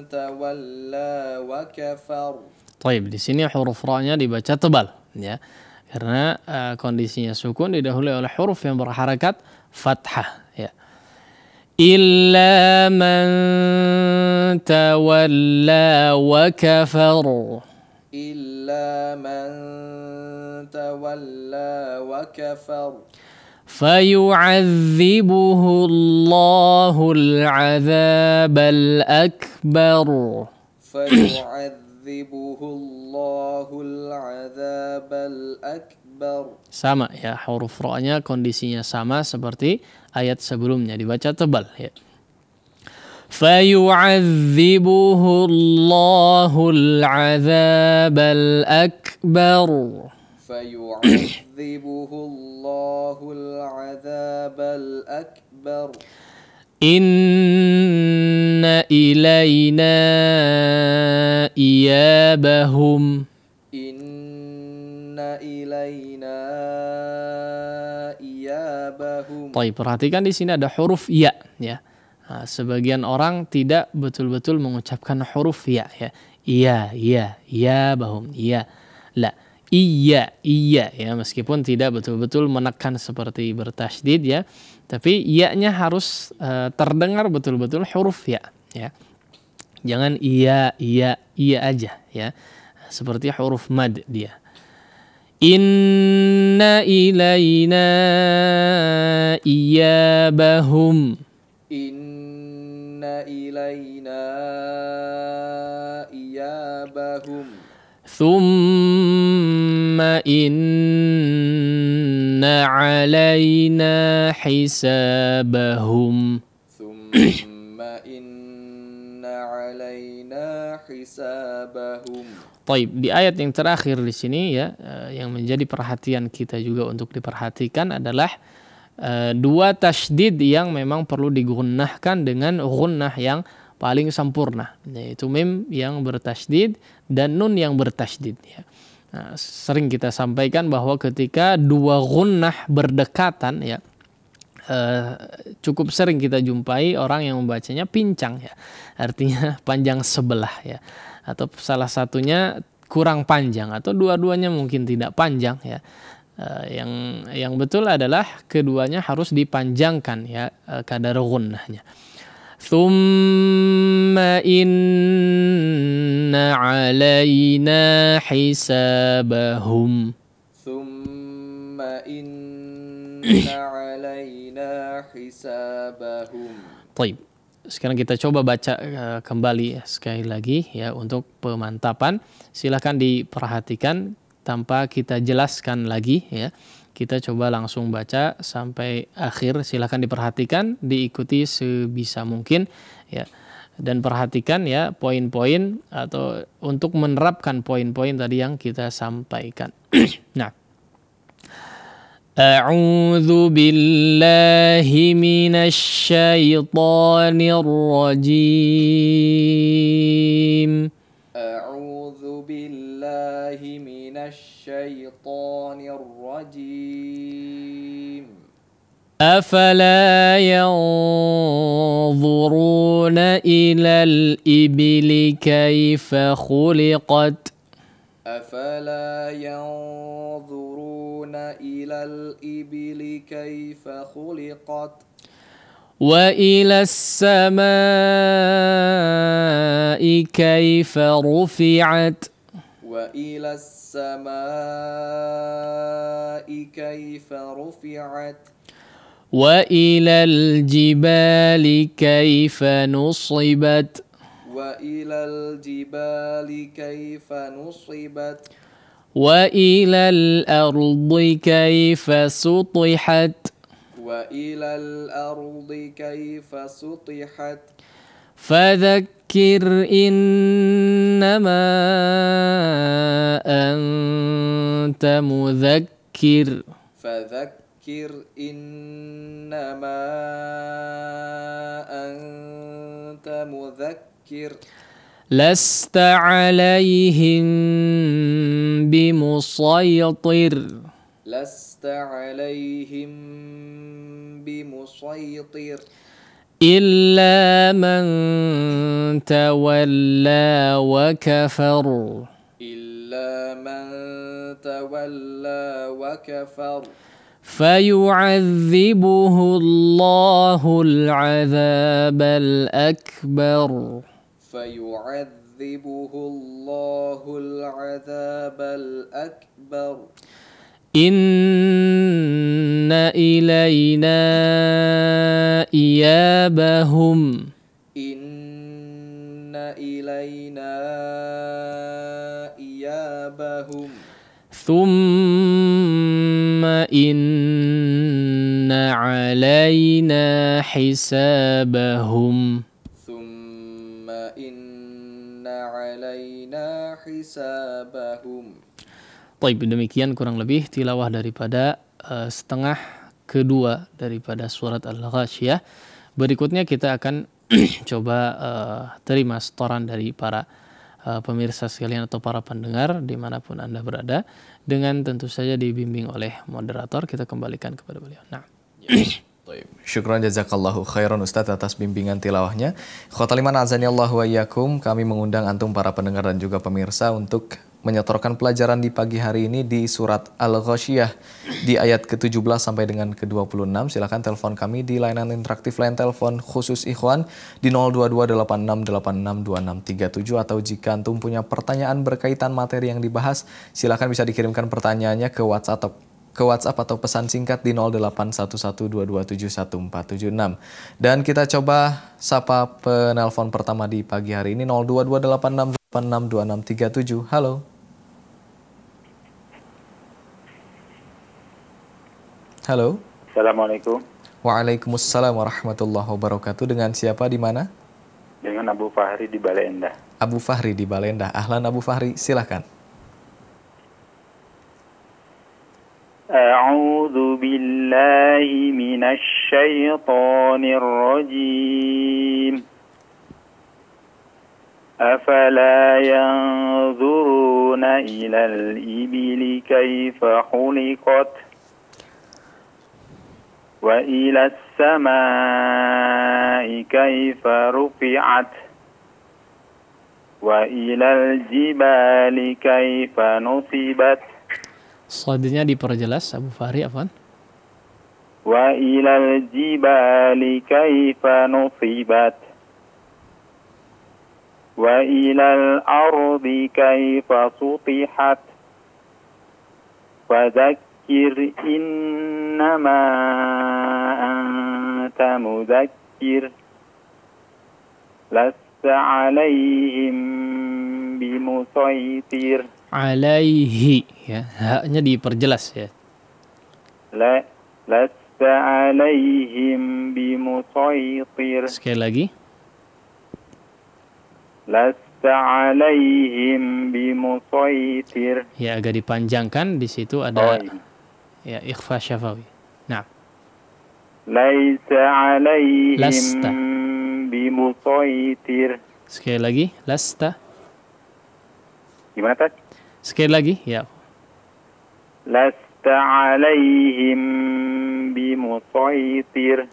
تولى وكفر. Baik, di sini huruf ra-nya dibaca tebal ya. Karena kondisinya sukun didahului oleh huruf yang berharakat fathah ya. Illa man tawalla wa kafar. Illa man tawalla wa kafar. فيعذبه الله العذاب الأكبر. فيعذبه الله العذاب الأكبر. Sama ya, huruf ra-nya kondisinya sama seperti ayat sebelumnya, dibaca tebal ya. فيعذبه الله العذاب الأكبر. فيعذبه الله العذاب الأكبر. إن إلينا إيابهم. إن إلينا إيابهم. Baik, perhatikan di sini ada huruf ya ya. Nah, sebagian orang tidak betul-betul mengucapkan huruf ya ya. Iya bahum iya. La iya ya, meskipun tidak betul-betul menekan seperti bertasydid ya, tapi iya-nya harus terdengar betul-betul huruf ya ya. Jangan iya aja ya. Seperti huruf mad dia. Inna ilaina iyabahum. Inna ilaina iyabahum. Thumma inna alaina hisabahum. Thumma inna alaina hisabahum. Baik, di ayat yang terakhir di sini ya, yang menjadi perhatian kita juga untuk diperhatikan adalah dua tasydid yang memang perlu digunnahkan dengan gunnah yang paling sempurna, yaitu mim yang bertasydid dan nun yang bertasydid ya. Nah, sering kita sampaikan bahwa ketika dua gunnah berdekatan ya, cukup sering kita jumpai orang yang membacanya pincang ya, artinya panjang sebelah ya, atau salah satunya kurang panjang atau dua-duanya mungkin tidak panjang ya. Yang betul adalah keduanya harus dipanjangkan ya, kadar gunnahnya. Thumma inna alaina hisabahum. Thumma inna alaina hisabahum. Baik. Sekarang kita coba baca kembali sekali lagi ya untuk pemantapan. Silakan diperhatikan tanpa kita jelaskan lagi ya. Kita coba langsung baca sampai akhir. Silakan diperhatikan, diikuti sebisa mungkin ya. Dan perhatikan ya poin-poin atau untuk menerapkan poin-poin tadi yang kita sampaikan. Nah, A'udzu billahi minasy syaithanir rajim. A'udzu billahi minasy syaithanir rajim. أفلا ينظرون إلى الإبل كيف خلقت أفلا ينظرون إلى الإبل كيف خلقت وإلى السماء كيف رفعت وإلى السماء كيف رفعت وإلى الجبال كيف نصبت وإلى الجبال كيف نصبت وإلى الأرض كيف سطحت وإلى الأرض كيف سطحت فذكر إنما أنت مذكر فذكر إنما أنت مذكر لست عليهم بمسيطر لست عليهم بمسيطر إلا من تولى وكفر إلا من تولى وكفر فيعذبه الله العذاب الأكبر فيعذبه الله العذاب الأكبر إن إلينا إيابهم إن إلينا إيابهم ثم إن علينا حسابهم ثم إن علينا حسابهم. Baik, demikian kurang lebih tilawah daripada setengah kedua daripada surat Al-Ghasyiyah. Berikutnya kita akan coba terima setoran dari para pemirsa sekalian atau para pendengar dimanapun Anda berada, dengan tentu saja dibimbing oleh moderator. Kita kembalikan kepada beliau. Nah. Syukran jazakallahu khairan Ustadz atas bimbingan tilawahnya. Khotal iman azani Allah wa iyyakum, kami mengundang antum para pendengar dan juga pemirsa untuk menyetorkan pelajaran di pagi hari ini di surat Al-Ghasyiyah di ayat ke-17 sampai dengan ke-26. Silakan telepon kami di layanan interaktif line telepon khusus ikhwan di 02286862637, atau jika antum punya pertanyaan berkaitan materi yang dibahas, silakan bisa dikirimkan pertanyaannya ke WhatsApp atau pesan singkat di 081122714776. Dan kita coba sapa penelpon pertama di pagi hari ini 02286862637. Halo. Halo. Assalamualaikum. Waalaikumsalam warahmatullahi wabarakatuh. Dengan siapa di mana? Dengan Abu Fahri di Bale Endah. Abu Fahri di Bale Endah. Ahlan Abu Fahri, silakan. A'udzu billahi minasy syaithanir rajim. Afala yanzuruna ilal ibili kaifa khuliqat wa ilas samai kaifa rufi'at wa ilal jibali kaifa nusibat. Shadnya diperjelas Abu Fahri, afwan. Wa ilal jibali kaifa nusibat wa ilal ardi kaifa sutihat fadzakir innama anta mudzakir lasta alaihim bimusaitir. alaihi, ya, haknya diperjelas ya. lasta alaihim bimusaitir. Sekali lagi. Lasta alaihim bimusaitir. Ya, agak dipanjangkan, di situ ada iya. ya ikhfa syafawi. Nah, Laisa alaihim Lasta. bimusaitir. sekali lagi, lasta. Gimana Tad? Sekali lagi, ya. Lasta alaihim bimusaitir.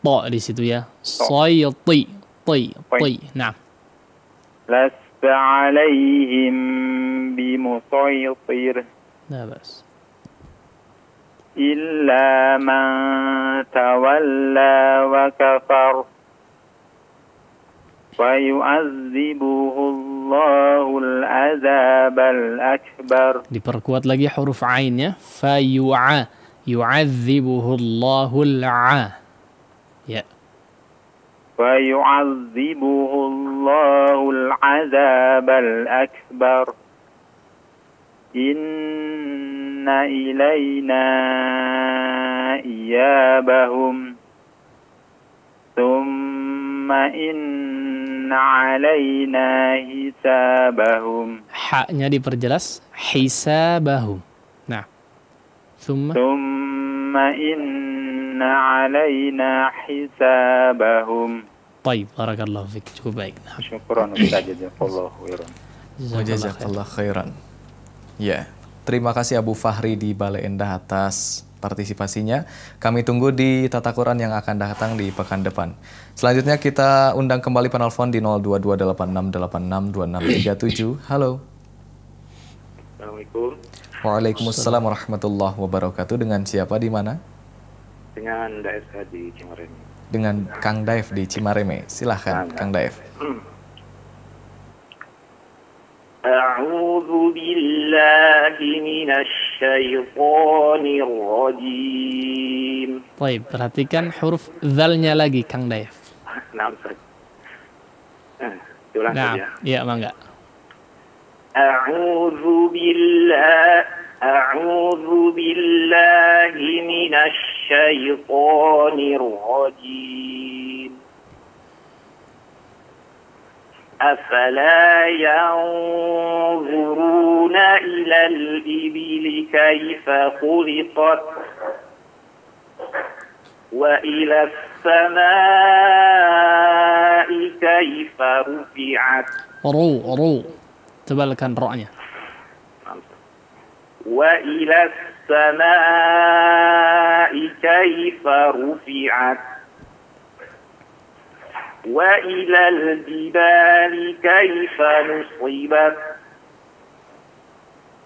To di situ ya. Sayti, ti. Nah, Lasta alaihim bimusaitir. nah bas. إلا من تولى وكفر فيعذبه الله العذاب الأكبر. Diperkuat lagi huruf ainnya. Fayu'a, yu'adzibuhu Allahul a. Ya. فيعذبه الله العذاب الأكبر. إن إلينا إيابهم ثم إن علينا حسابهم. Haknya diperjelas. Hisabahum. Nah. Thumma. ثم إن علينا حسابهم. Baik, barakallahu fik. Cukup baik. Nah. Syukran Ustaz, jazakallahu khairan. Jazakallah khairan. Ya, terima kasih Abu Fahri di Bale Endah atas partisipasinya. Kami tunggu di Tata Quran yang akan datang di pekan depan. Selanjutnya kita undang kembali penelpon di 02286862637. Halo. Assalamualaikum. Waalaikumsalam warahmatullahi wabarakatuh. Dengan siapa di mana? Dengan Daesa di Cimareme. Dengan Kang Daef di Cimareme. Silahkan Kang Daef. A'udzu billahi minasy syaithanir rajim. Baik, perhatikan huruf dzalnya lagi Kang Daef. Nah, Ustaz. Diulang Nah, saja. ya mangga. A'udzu billahi minasy syaithanir rajim. أفلا ينظرون إلى الإبل كيف خلقت وإلى السماء كيف رفعت Ru. Tebalkan ra-nya. وإلى السماء كيف رفعت وإلى الجبال كيف نصبت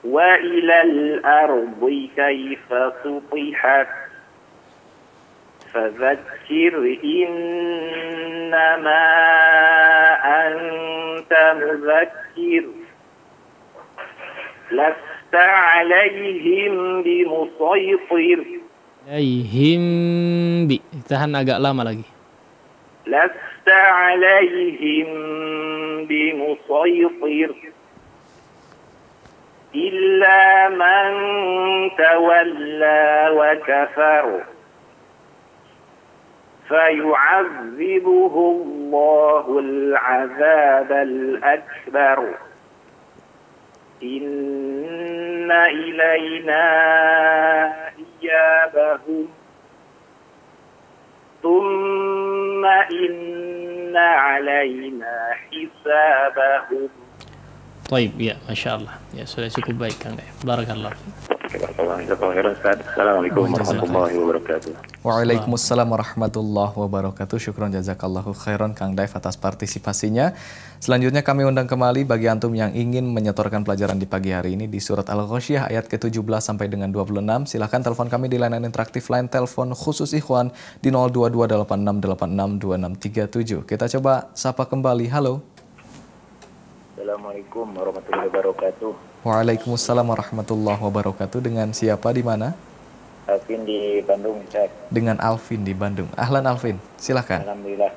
وإلى الأرض كيف سطحت فذكر إنما أنت مذكر لست عليهم بمسيطر. Alaihim bi. Tahan agak lama lagi. لست عليهم بمسيطر إلا من تولى وكفر فيعذبه الله العذاب الأكبر إن إلينا إيابهم ثم إن علينا حسابهم. Baik, ya, Masya Allah. Ya, sudah cukup baik Kang Daef. Barakallah. Assalamualaikum warahmatullahi wabarakatuh. Waalaikumsalam warahmatullahi wabarakatuh. Syukron jazakallahu khairan Kang Daef atas partisipasinya. Selanjutnya kami undang kembali bagi antum yang ingin menyetorkan pelajaran di pagi hari ini di surat Al-Ghasyiyah ayat ke-17 sampai dengan 26. Silahkan telepon kami di layanan interaktif line telepon khusus Ikhwan di 02286862637. Kita coba sapa kembali. Halo. Assalamualaikum warahmatullahi wabarakatuh. Waalaikumsalam warahmatullahi wabarakatuh. Dengan siapa di mana? Alvin di Bandung, Ustaz. Dengan Alvin di Bandung. Ahlan Alvin, silahkan. Alhamdulillah.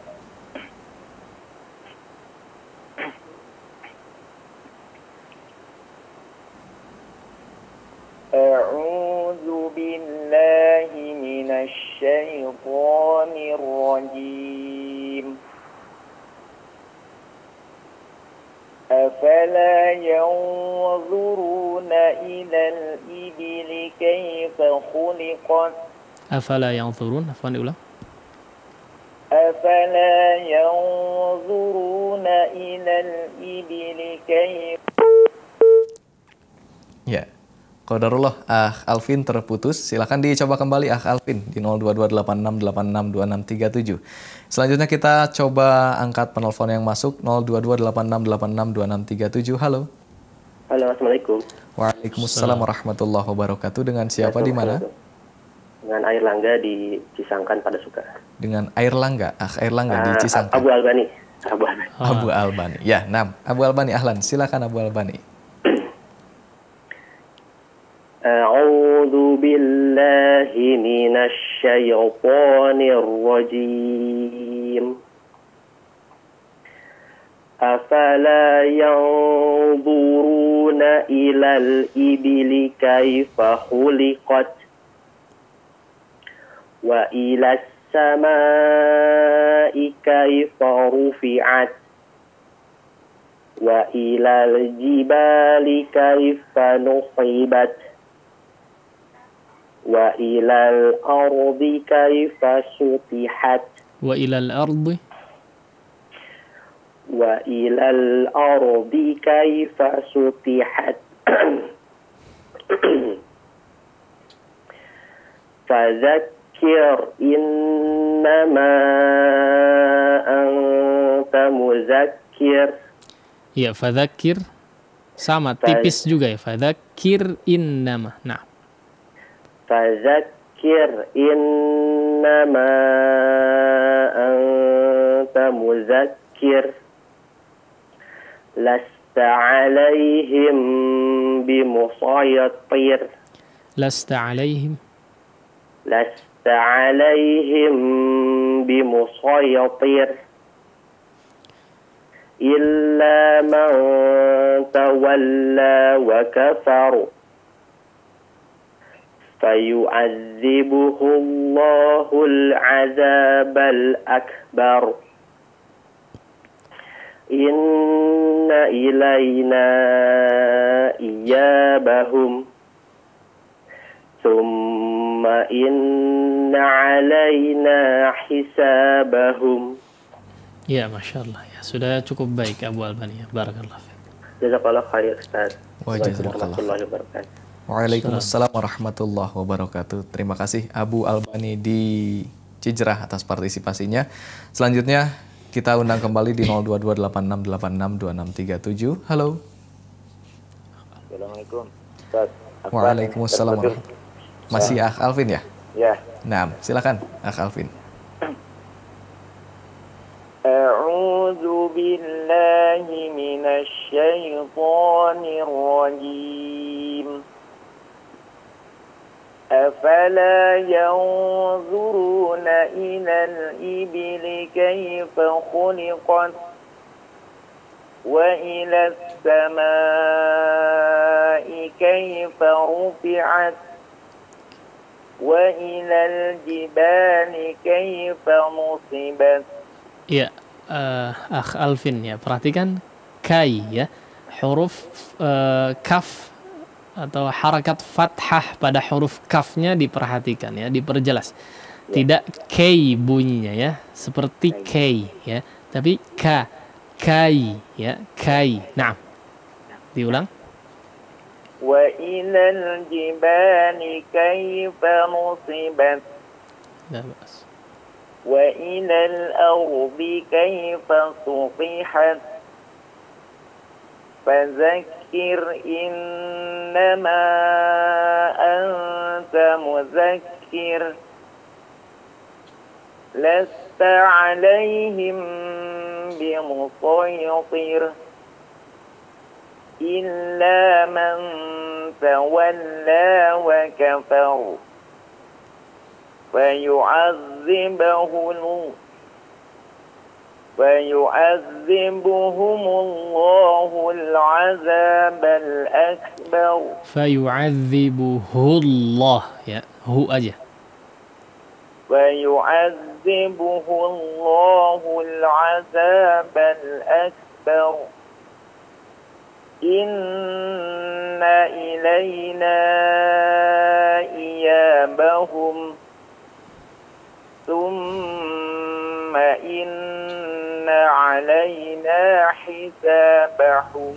أعوذ بالله من الشيطان الرجيم أفلا ينظرون إلى الإبل كيف خلقت Afala yanzurun, afwan diulang. أفلا ينظرون إلى الإبل كيف Ya, qadarullah Alvin terputus. Silakan dicoba kembali Alvin di 0228686267. Selanjutnya kita coba angkat penelpon yang masuk 0228686267. Halo. Halo, Assalamualaikum. Waalaikumsalam warahmatullahi wabarakatuh. Dengan siapa di mana? Dengan Air Langga di Cisangkan pada Suka. Dengan Air Langga, Air Langga di Cisangkan. Abu Albani. Abu Albani. Ya, Abu Albani, ahlan. Silakan Abu Albani. A'udzu billahi minasy syaithanir rajim. Afala yanzuruna ilal ibili kaifa khuliqat wa ilas samai kaifa rufi'at wa ilal jibali kaifa nusibat wa ilal ardi kaifa sutihat Wa ilal ardi wa ilal ardi kaifa sutihat fadzakir innama anta muzakkir. Ya, fadzakir sama tipis juga ya. Fadzakir innama. Nah. Fadzakir innama anta muzakkir lasta alaihim bimusaytir Lasta alaihim bimusaytir illa man tawalla wa kafar fayu'adzibuhu Allahul 'adzabal akbar inna ilayna iyabahum thumma inna 'alaina hisabahum. Ya, Masya Allah. Ya, sudah cukup baik Abu Albani. Ya. Barakallah. Jazakallah khair Ustaz. Wa jazakallah. Warahmatullahi wabarakatuh. Waalaikumsalam warahmatullahi wabarakatuh. Terima kasih Abu Albani di Cijerah atas partisipasinya. Selanjutnya kita undang kembali di 0228686267. Halo. Assalamualaikum Ustaz. Waalaikumsalam warahmatullahi. Masih Alvin ya? Ya. Nah, silakan Alvin. A'udzu billahi minasy syaithanir rajim. Afala yanzuruna ilal ibili kaifa khuliqat wa ilas samai kaifa rufi'at wa ilal jibali kaifa nusibat. Ya, Akh Alvin ya, perhatikan kai ya, huruf kaf atau harakat fathah pada huruf kafnya diperhatikan ya, diperjelas. Tidak kei bunyinya ya, seperti kei ya, tapi kai ya, kai. Nah, diulang. Wa ilal jibali kaifa nusibat. Wa ilal ardi kaifa sutihat. Fadzakir innama anta muzakkir lasta alaihim bimusaytir illa man tawalla wa kafar فيعذبهم الله العذاب الأكبر Fayu'adzibullah, ya, hu aja. فيعذبه الله العذاب الأكبر إن إلينا إيابهم ثم إن علينا حسابهم.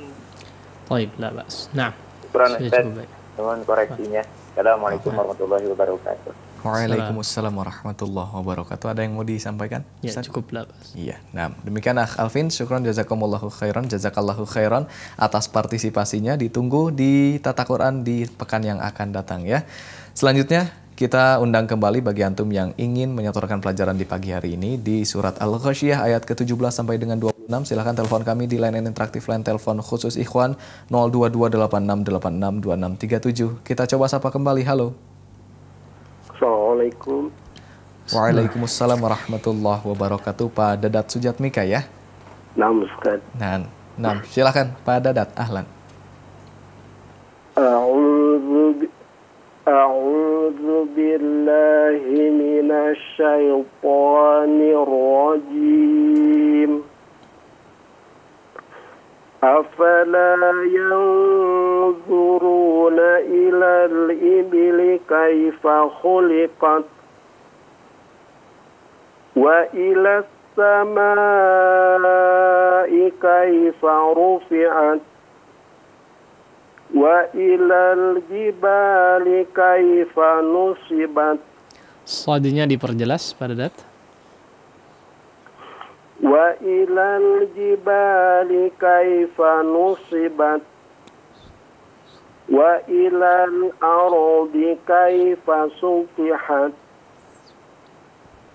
Baik, la bas. Nah, Syukran sudah Ustaz. cukup baik. Mohon koreksinya. Assalamualaikum warahmatullahi wabarakatuh. Waalaikumsalam warahmatullahi wabarakatuh. Ada yang mau disampaikan? Ya, Ustaz? cukup la bas. Iya, nah demikian Akh Alvin, syukron jazakumullahu khairan, jazakallahu khairan atas partisipasinya. Ditunggu di Tata Quran di pekan yang akan datang ya. Selanjutnya kita undang kembali bagi antum yang ingin menyetorkan pelajaran di pagi hari ini di surat Al-Ghasyiyah ayat ke-17 sampai dengan 26. Silahkan telepon kami di line interaktif line telepon khusus Ikhwan 02286862637. Kita coba sapa kembali. Halo. Assalamualaikum. Waalaikumsalam warahmatullahi wabarakatuh. Pak Dadat Sujatmika ya. Naam Ustaz. Nah, silakan Pak Dadat. Ahlan. A'udzu billahi minasy syaithanir rajim. Afala yanzuruna ilal ibli kaifa khuliqat wa ilas samai kaifa rufi'at wa ilal jibali kaifa nusibat. Shadnya diperjelas pada dat. Wa ilal jibali kaifa nusibat wa ilal ardi kaifa sutihat.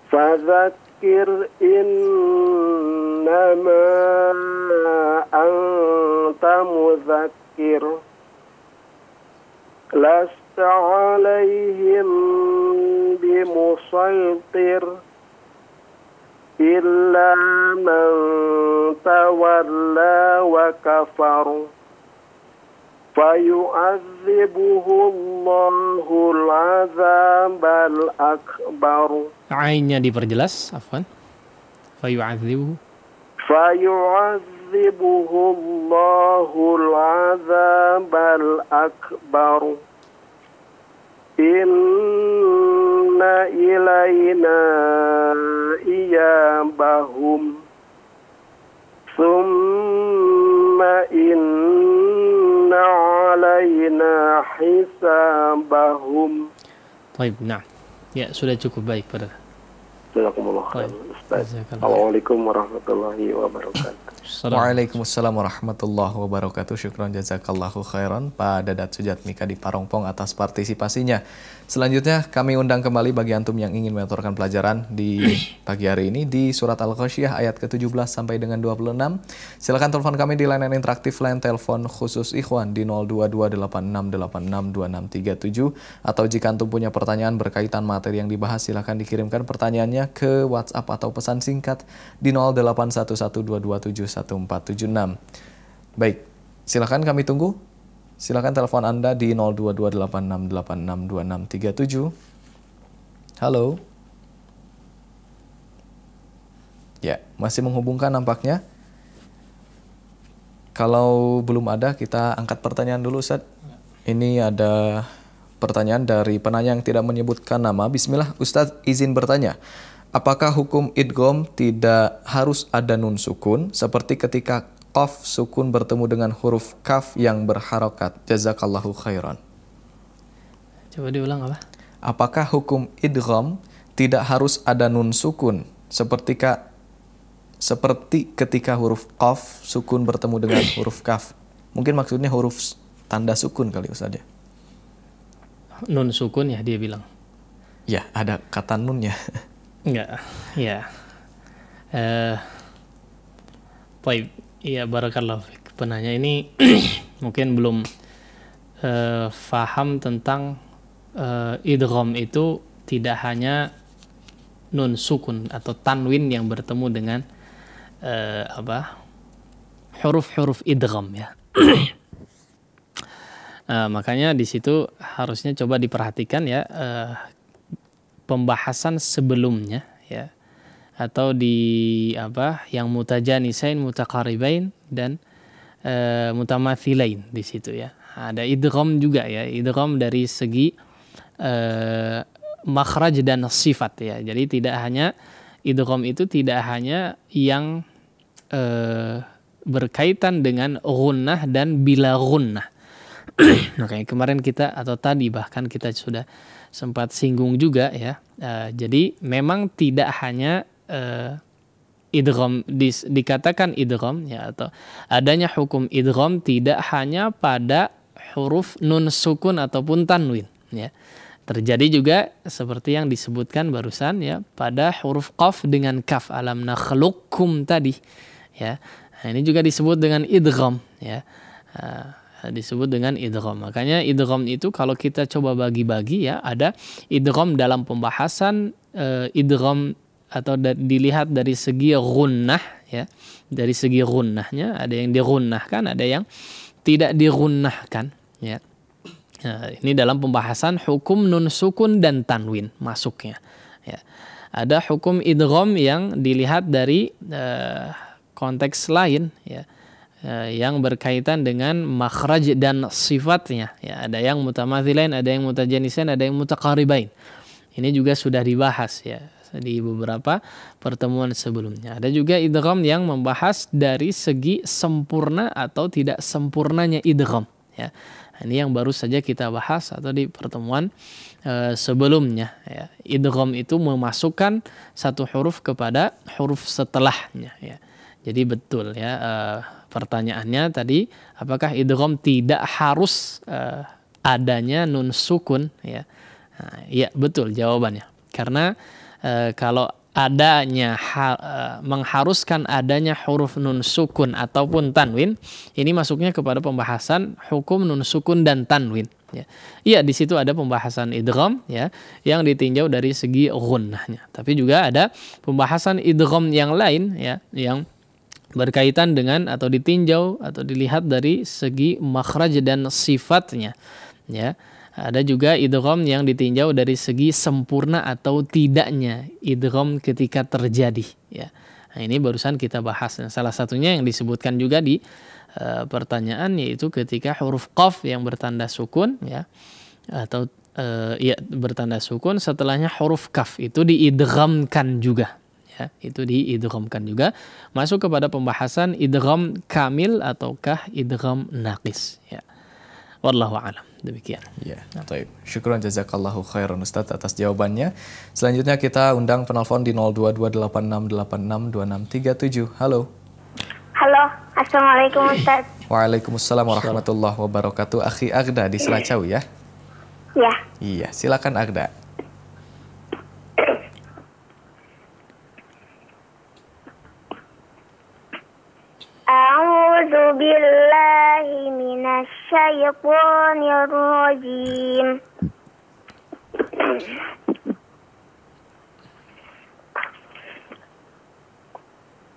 Fadzakir innama anta mudzakir lasta alaihim bimusaitir illa man tawalla wa kafar fayu'adzibuhu Allahul azabal akbar. Ainnya diperjelas, afwan. Fayu'adzibuhu. Fayu'adzibuhu Allahul azabal akbar. Inna ilayna iyabahum Thumma inna alayna hisabahum. Baik, nah. Ya, sudah cukup baik pada. Jazakumullah khairan Ustaz. Assalamualaikum warahmatullahi wabarakatuh. Waalaikumsalam warahmatullahi wabarakatuh. Syukron jazakallahu khairan Pak Dadat Sujatmika di Parongpong atas partisipasinya. Selanjutnya kami undang kembali bagi antum yang ingin menyetorkan pelajaran di pagi hari ini di surat Al-Ghasyiyah ayat ke-17 sampai dengan 26. Silakan telepon kami di line interaktif line telepon khusus Ikhwan di 02286862637, atau jika antum punya pertanyaan berkaitan materi yang dibahas silakan dikirimkan pertanyaannya ke WhatsApp atau pesan singkat di 081122711476. Baik, silakan kami tunggu. Silakan telepon Anda di 02286862637. Halo. Ya, masih menghubungkan nampaknya. Kalau belum ada, kita angkat pertanyaan dulu, Ustaz. Ini ada pertanyaan dari penanya yang tidak menyebutkan nama. Bismillah, Ustaz izin bertanya. Apakah hukum idgham tidak harus ada nun sukun seperti ketika qaf sukun bertemu dengan huruf kaf yang berharokat? Jazakallahu khairan. Coba diulang apa? Apakah hukum idgham tidak harus ada nun sukun seperti ketika huruf qaf sukun bertemu dengan huruf kaf? Mungkin maksudnya huruf tanda sukun kali Ustaz ya. Nun sukun ya dia bilang. Ya, ada kata nunnya. Enggak, ya. Baik, iya barakallahu fiik. Penanya ini mungkin belum faham tentang idgham itu tidak hanya nun sukun atau tanwin yang bertemu dengan huruf-huruf idgham ya. Makanya di situ harusnya coba diperhatikan ya pembahasan sebelumnya ya, atau di yang mutajanisain, mutaqaribain dan mutamathilain di situ ya. Ada idgham juga ya, idgham dari segi makhraj dan sifat ya. Jadi tidak hanya idgham itu tidak hanya yang berkaitan dengan gunnah dan bila gunnah. Makanya kemarin kita atau tadi bahkan kita sudah sempat singgung juga ya. Jadi memang tidak hanya idgham dikatakan idgham ya, atau adanya hukum idgham tidak hanya pada huruf nun sukun ataupun tanwin ya. Terjadi juga seperti yang disebutkan barusan ya pada huruf qaf dengan kaf, alam nakhluqkum tadi ya. Nah, ini juga disebut dengan idgham ya. Disebut dengan idgham. Makanya idgham itu kalau kita coba bagi-bagi ya, ada idgham dalam pembahasan idgham atau dilihat dari segi gunnah ya. Dari segi gunnahnya ada yang digunnahkan, ada yang tidak digunnahkan ya. Nah, ini dalam pembahasan hukum nun sukun dan tanwin masuknya ya. Ada hukum idgham yang dilihat dari konteks lain ya, yang berkaitan dengan makhraj dan sifatnya ya. Ada yang mutamathilain, ada yang mutajanisain, ada yang mutaqaribain. Ini juga sudah dibahas ya di beberapa pertemuan sebelumnya. Ada juga idgham yang membahas dari segi sempurna atau tidak sempurnanya idgham ya. Ini yang baru saja kita bahas atau di pertemuan sebelumnya ya. Idgham itu memasukkan satu huruf kepada huruf setelahnya ya. Jadi betul ya pertanyaannya tadi, apakah idgham tidak harus adanya nun sukun ya. Nah, ya betul jawabannya. Karena kalau adanya mengharuskan adanya huruf nun sukun ataupun tanwin, ini masuknya kepada pembahasan hukum nun sukun dan tanwin ya. Iya, di situ ada pembahasan idgham ya yang ditinjau dari segi gunnahnya. Tapi juga ada pembahasan idgham yang lain ya yang berkaitan dengan atau ditinjau atau dilihat dari segi makhraj dan sifatnya ya. Ada juga idgham yang ditinjau dari segi sempurna atau tidaknya idgham ketika terjadi ya. Nah, ini barusan kita bahas. Nah, salah satunya yang disebutkan juga di pertanyaan yaitu ketika huruf qaf yang bertanda sukun ya, atau bertanda sukun setelahnya huruf kaf itu diidghamkan juga ya. Itu diidghamkan juga, masuk kepada pembahasan idgham kamil ataukah idgham naqis ya. Wallahu a'lam. Demikian. Ya, baik. Syukran jazakallahu khairan Ustaz atas jawabannya. Selanjutnya kita undang penelpon di 0228686267. Halo. Halo, Assalamualaikum Ustaz. Waalaikumsalam warahmatullahi wabarakatuh. Akhi Agda di Selacau ya? Ya. Iya, silakan Agda. A'udzu billahi minasy syaithanir rajim.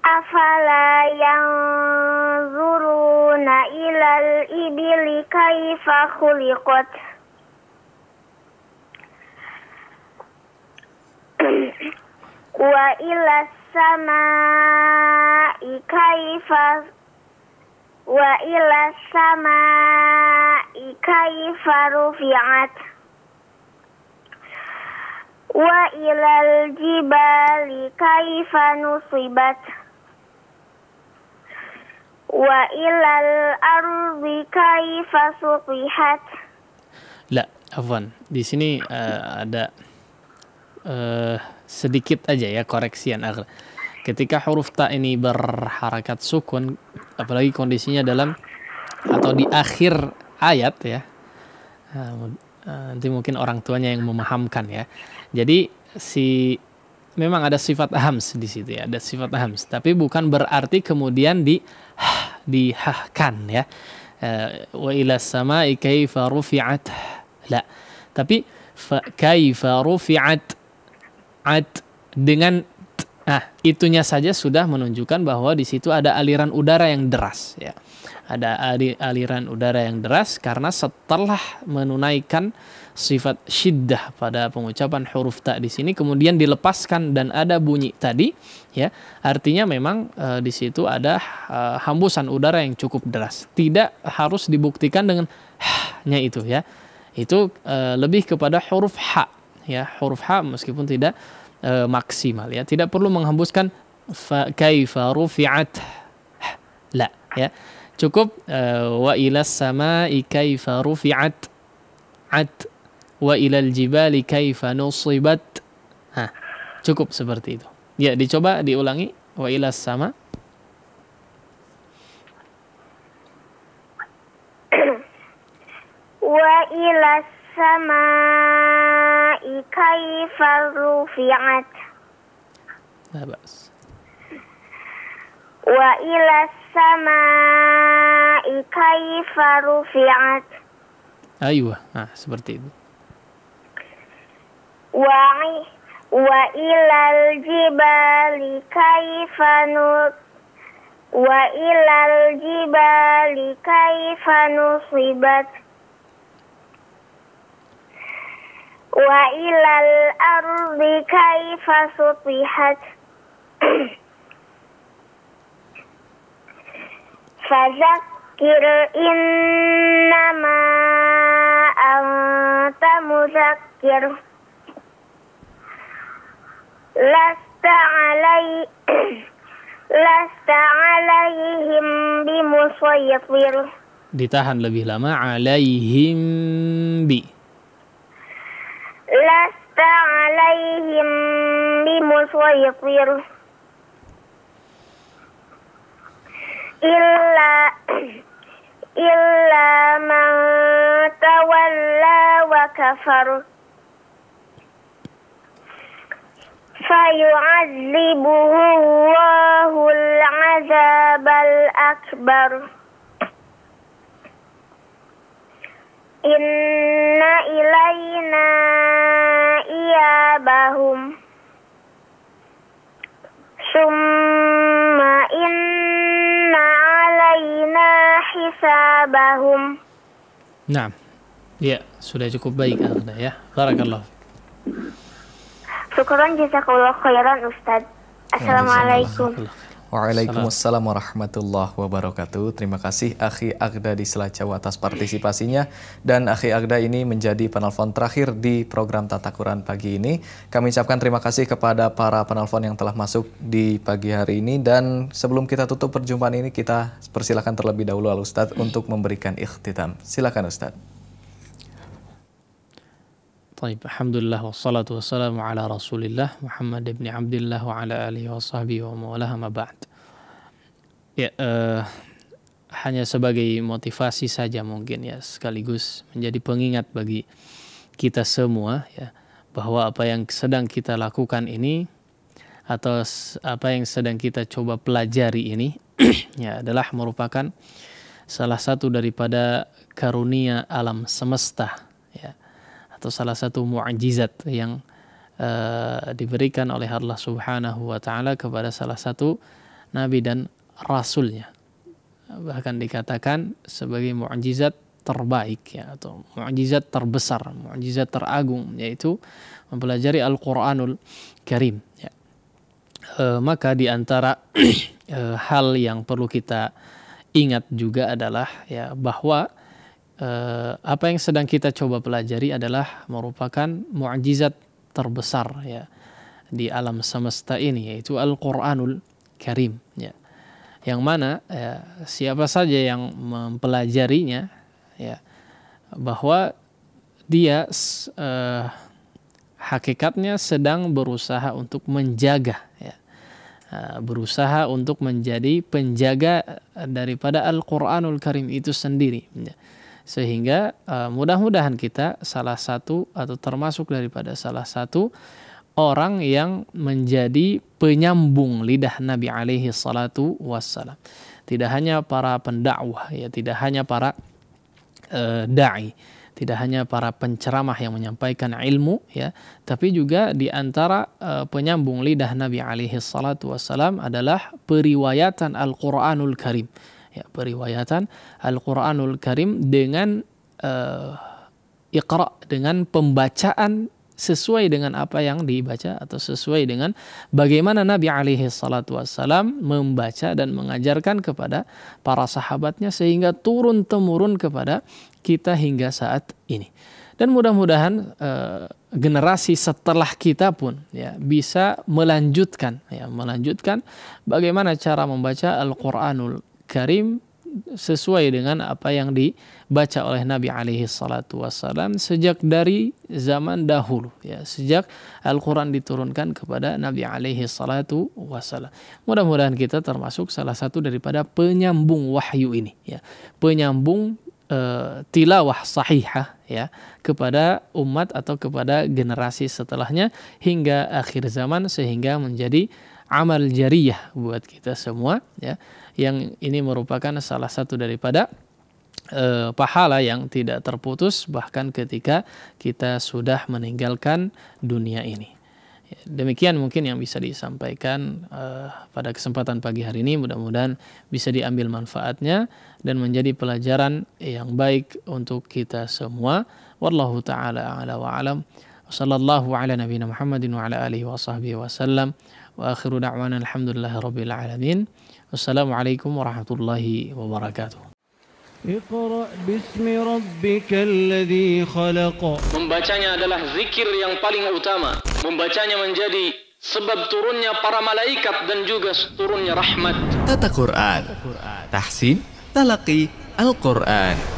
Afala yanzuruna ilal ibili kaifa khuliqat wa ilas samai kaifa rufi'at wa ilal jibali kaifa nusibat wa ilal ardi kaifa sutihat. La, afwan. Di sini ada sedikit aja ya koreksian. Ketika huruf ta ini berharakat sukun, apalagi kondisinya dalam atau di akhir ayat ya, nanti mungkin orang tuanya yang memahamkan ya. Jadi memang ada sifat hams di situ ya, ada sifat hams, tapi bukan berarti kemudian dihahkan ya. Wa ilas samai kaifa rufi'at. La, tapi kaifa rufi'at, at dengan Nah, itunya saja sudah menunjukkan bahwa di situ ada aliran udara yang deras ya. Ada aliran udara yang deras karena setelah menunaikan sifat syiddah pada pengucapan huruf ta di sini kemudian dilepaskan dan ada bunyi tadi ya. Artinya memang di situ ada hembusan udara yang cukup deras. Tidak harus dibuktikan dengan nya itu ya. Itu lebih kepada huruf ha ya, huruf ha meskipun tidak maksimal ya, tidak perlu menghembuskan kaifa rufi'at la ya, cukup wa ilas samai kaifa rufi'at at wa ilal jibali kaifa nusibat. Cukup seperti itu ya. Dicoba diulangi, wa ilas sama. Wa ilas samai kaifa rufi'at. Nah, bas. Wa ilas samai kaifa rufi'at. Aywa, seperti itu. Wa ilal jibali kaifa wa ilal jibali kaifa nusibat. Wa ilal ardi kaifa sutihat. Fadzakir innama anta muzakkir. Lasta alaihim bimusaytir. Ditahan lebih lama, alaihim bi. Lasta alaihim bimusaytir. Illa man tawalla wa kafar. Fayu'adzibuhu Allahul 'adzabal akbar. Inna ilayna iyabahum. Summa inna alayna hisabahum. Nah, ya sudah cukup baik Anda ya. Barakallah. Syukran jazakallahu khairan Ustaz. Assalamualaikum. Waalaikumsalam warahmatullahi wabarakatuh. Terima kasih Akhi Agda di Selacau atas partisipasinya. Dan Akhi Agda ini menjadi penelpon terakhir di program Tata Quran pagi ini. Kami ucapkan terima kasih kepada para penelpon yang telah masuk di pagi hari ini. Dan sebelum kita tutup perjumpaan ini, kita persilakan terlebih dahulu Al-Ustaz untuk memberikan ikhtitam. Silakan Ustaz. Alhamdulillah wassalatu wassalamu ala Rasulillah Muhammad ibn Abdillah wa ala alihi wa sahbihi wa mawalah ma ba'd. Ya, hanya sebagai motivasi saja mungkin ya, sekaligus menjadi pengingat bagi kita semua ya, bahwa apa yang sedang kita lakukan ini atau apa yang sedang kita coba pelajari ini ya adalah merupakan salah satu daripada karunia alam semesta ya, atau salah satu mu'jizat yang diberikan oleh Allah Subhanahu wa taala kepada salah satu nabi dan rasulnya. Bahkan dikatakan sebagai mukjizat terbaik ya, atau mukjizat terbesar, mukjizat teragung, yaitu mempelajari Al-Qur'anul Karim ya. Maka di antara hal yang perlu kita ingat juga adalah ya bahwa apa yang sedang kita coba pelajari adalah merupakan mukjizat terbesar ya di alam semesta ini, yaitu Al-Qur'anul Karim ya. Yang mana ya, siapa saja yang mempelajarinya ya, bahwa dia hakikatnya sedang berusaha untuk menjaga ya, berusaha untuk menjadi penjaga daripada Al-Qur'anul Karim itu sendiri ya. Sehingga mudah-mudahan kita salah satu atau termasuk daripada salah satu orang yang menjadi penyambung lidah Nabi alaihi salatu wassalam. Tidak hanya para pendakwah ya, tidak hanya para da'i, tidak hanya para penceramah yang menyampaikan ilmu ya, tapi juga di antara penyambung lidah Nabi alaihi salatu wassalam adalah periwayatan Al-Qur'anul Karim. Ya, periwayatan Al-Qur'anul Karim dengan iqra, dengan pembacaan sesuai dengan apa yang dibaca atau sesuai dengan bagaimana Nabi alaihi salatu wassalam membaca dan mengajarkan kepada para sahabatnya sehingga turun-temurun kepada kita hingga saat ini. Dan mudah-mudahan generasi setelah kita pun ya bisa melanjutkan bagaimana cara membaca Al-Qur'anul Karim sesuai dengan apa yang dibaca oleh Nabi alaihi salatu wassalam sejak dari zaman dahulu ya, sejak Al-Quran diturunkan kepada Nabi alaihi salatu wassalam. Mudah-mudahan kita termasuk salah satu daripada penyambung wahyu ini ya, penyambung tilawah sahihah ya kepada umat atau kepada generasi setelahnya hingga akhir zaman, sehingga menjadi amal jariyah buat kita semua ya, yang ini merupakan salah satu daripada pahala yang tidak terputus bahkan ketika kita sudah meninggalkan dunia ini. Demikian mungkin yang bisa disampaikan pada kesempatan pagi hari ini. Mudah-mudahan bisa diambil manfaatnya dan menjadi pelajaran yang baik untuk kita semua. Wallahu ta'ala a'la wa alam. Wassallallahu ala nabiyina Muhammadin wa ala alihi wa sahbihi wa sallam. Wa akhiru da'wana alhamdulillahi rabbil alamin. Wassalamualaikum warahmatullahi wabarakatuh. Iqra bismi rabbikal ladzi khalaq. Membacanya adalah zikir yang paling utama. Membacanya menjadi sebab turunnya para malaikat dan juga turunnya rahmat. Tata Quran, tahsin, talaqi Al-Quran.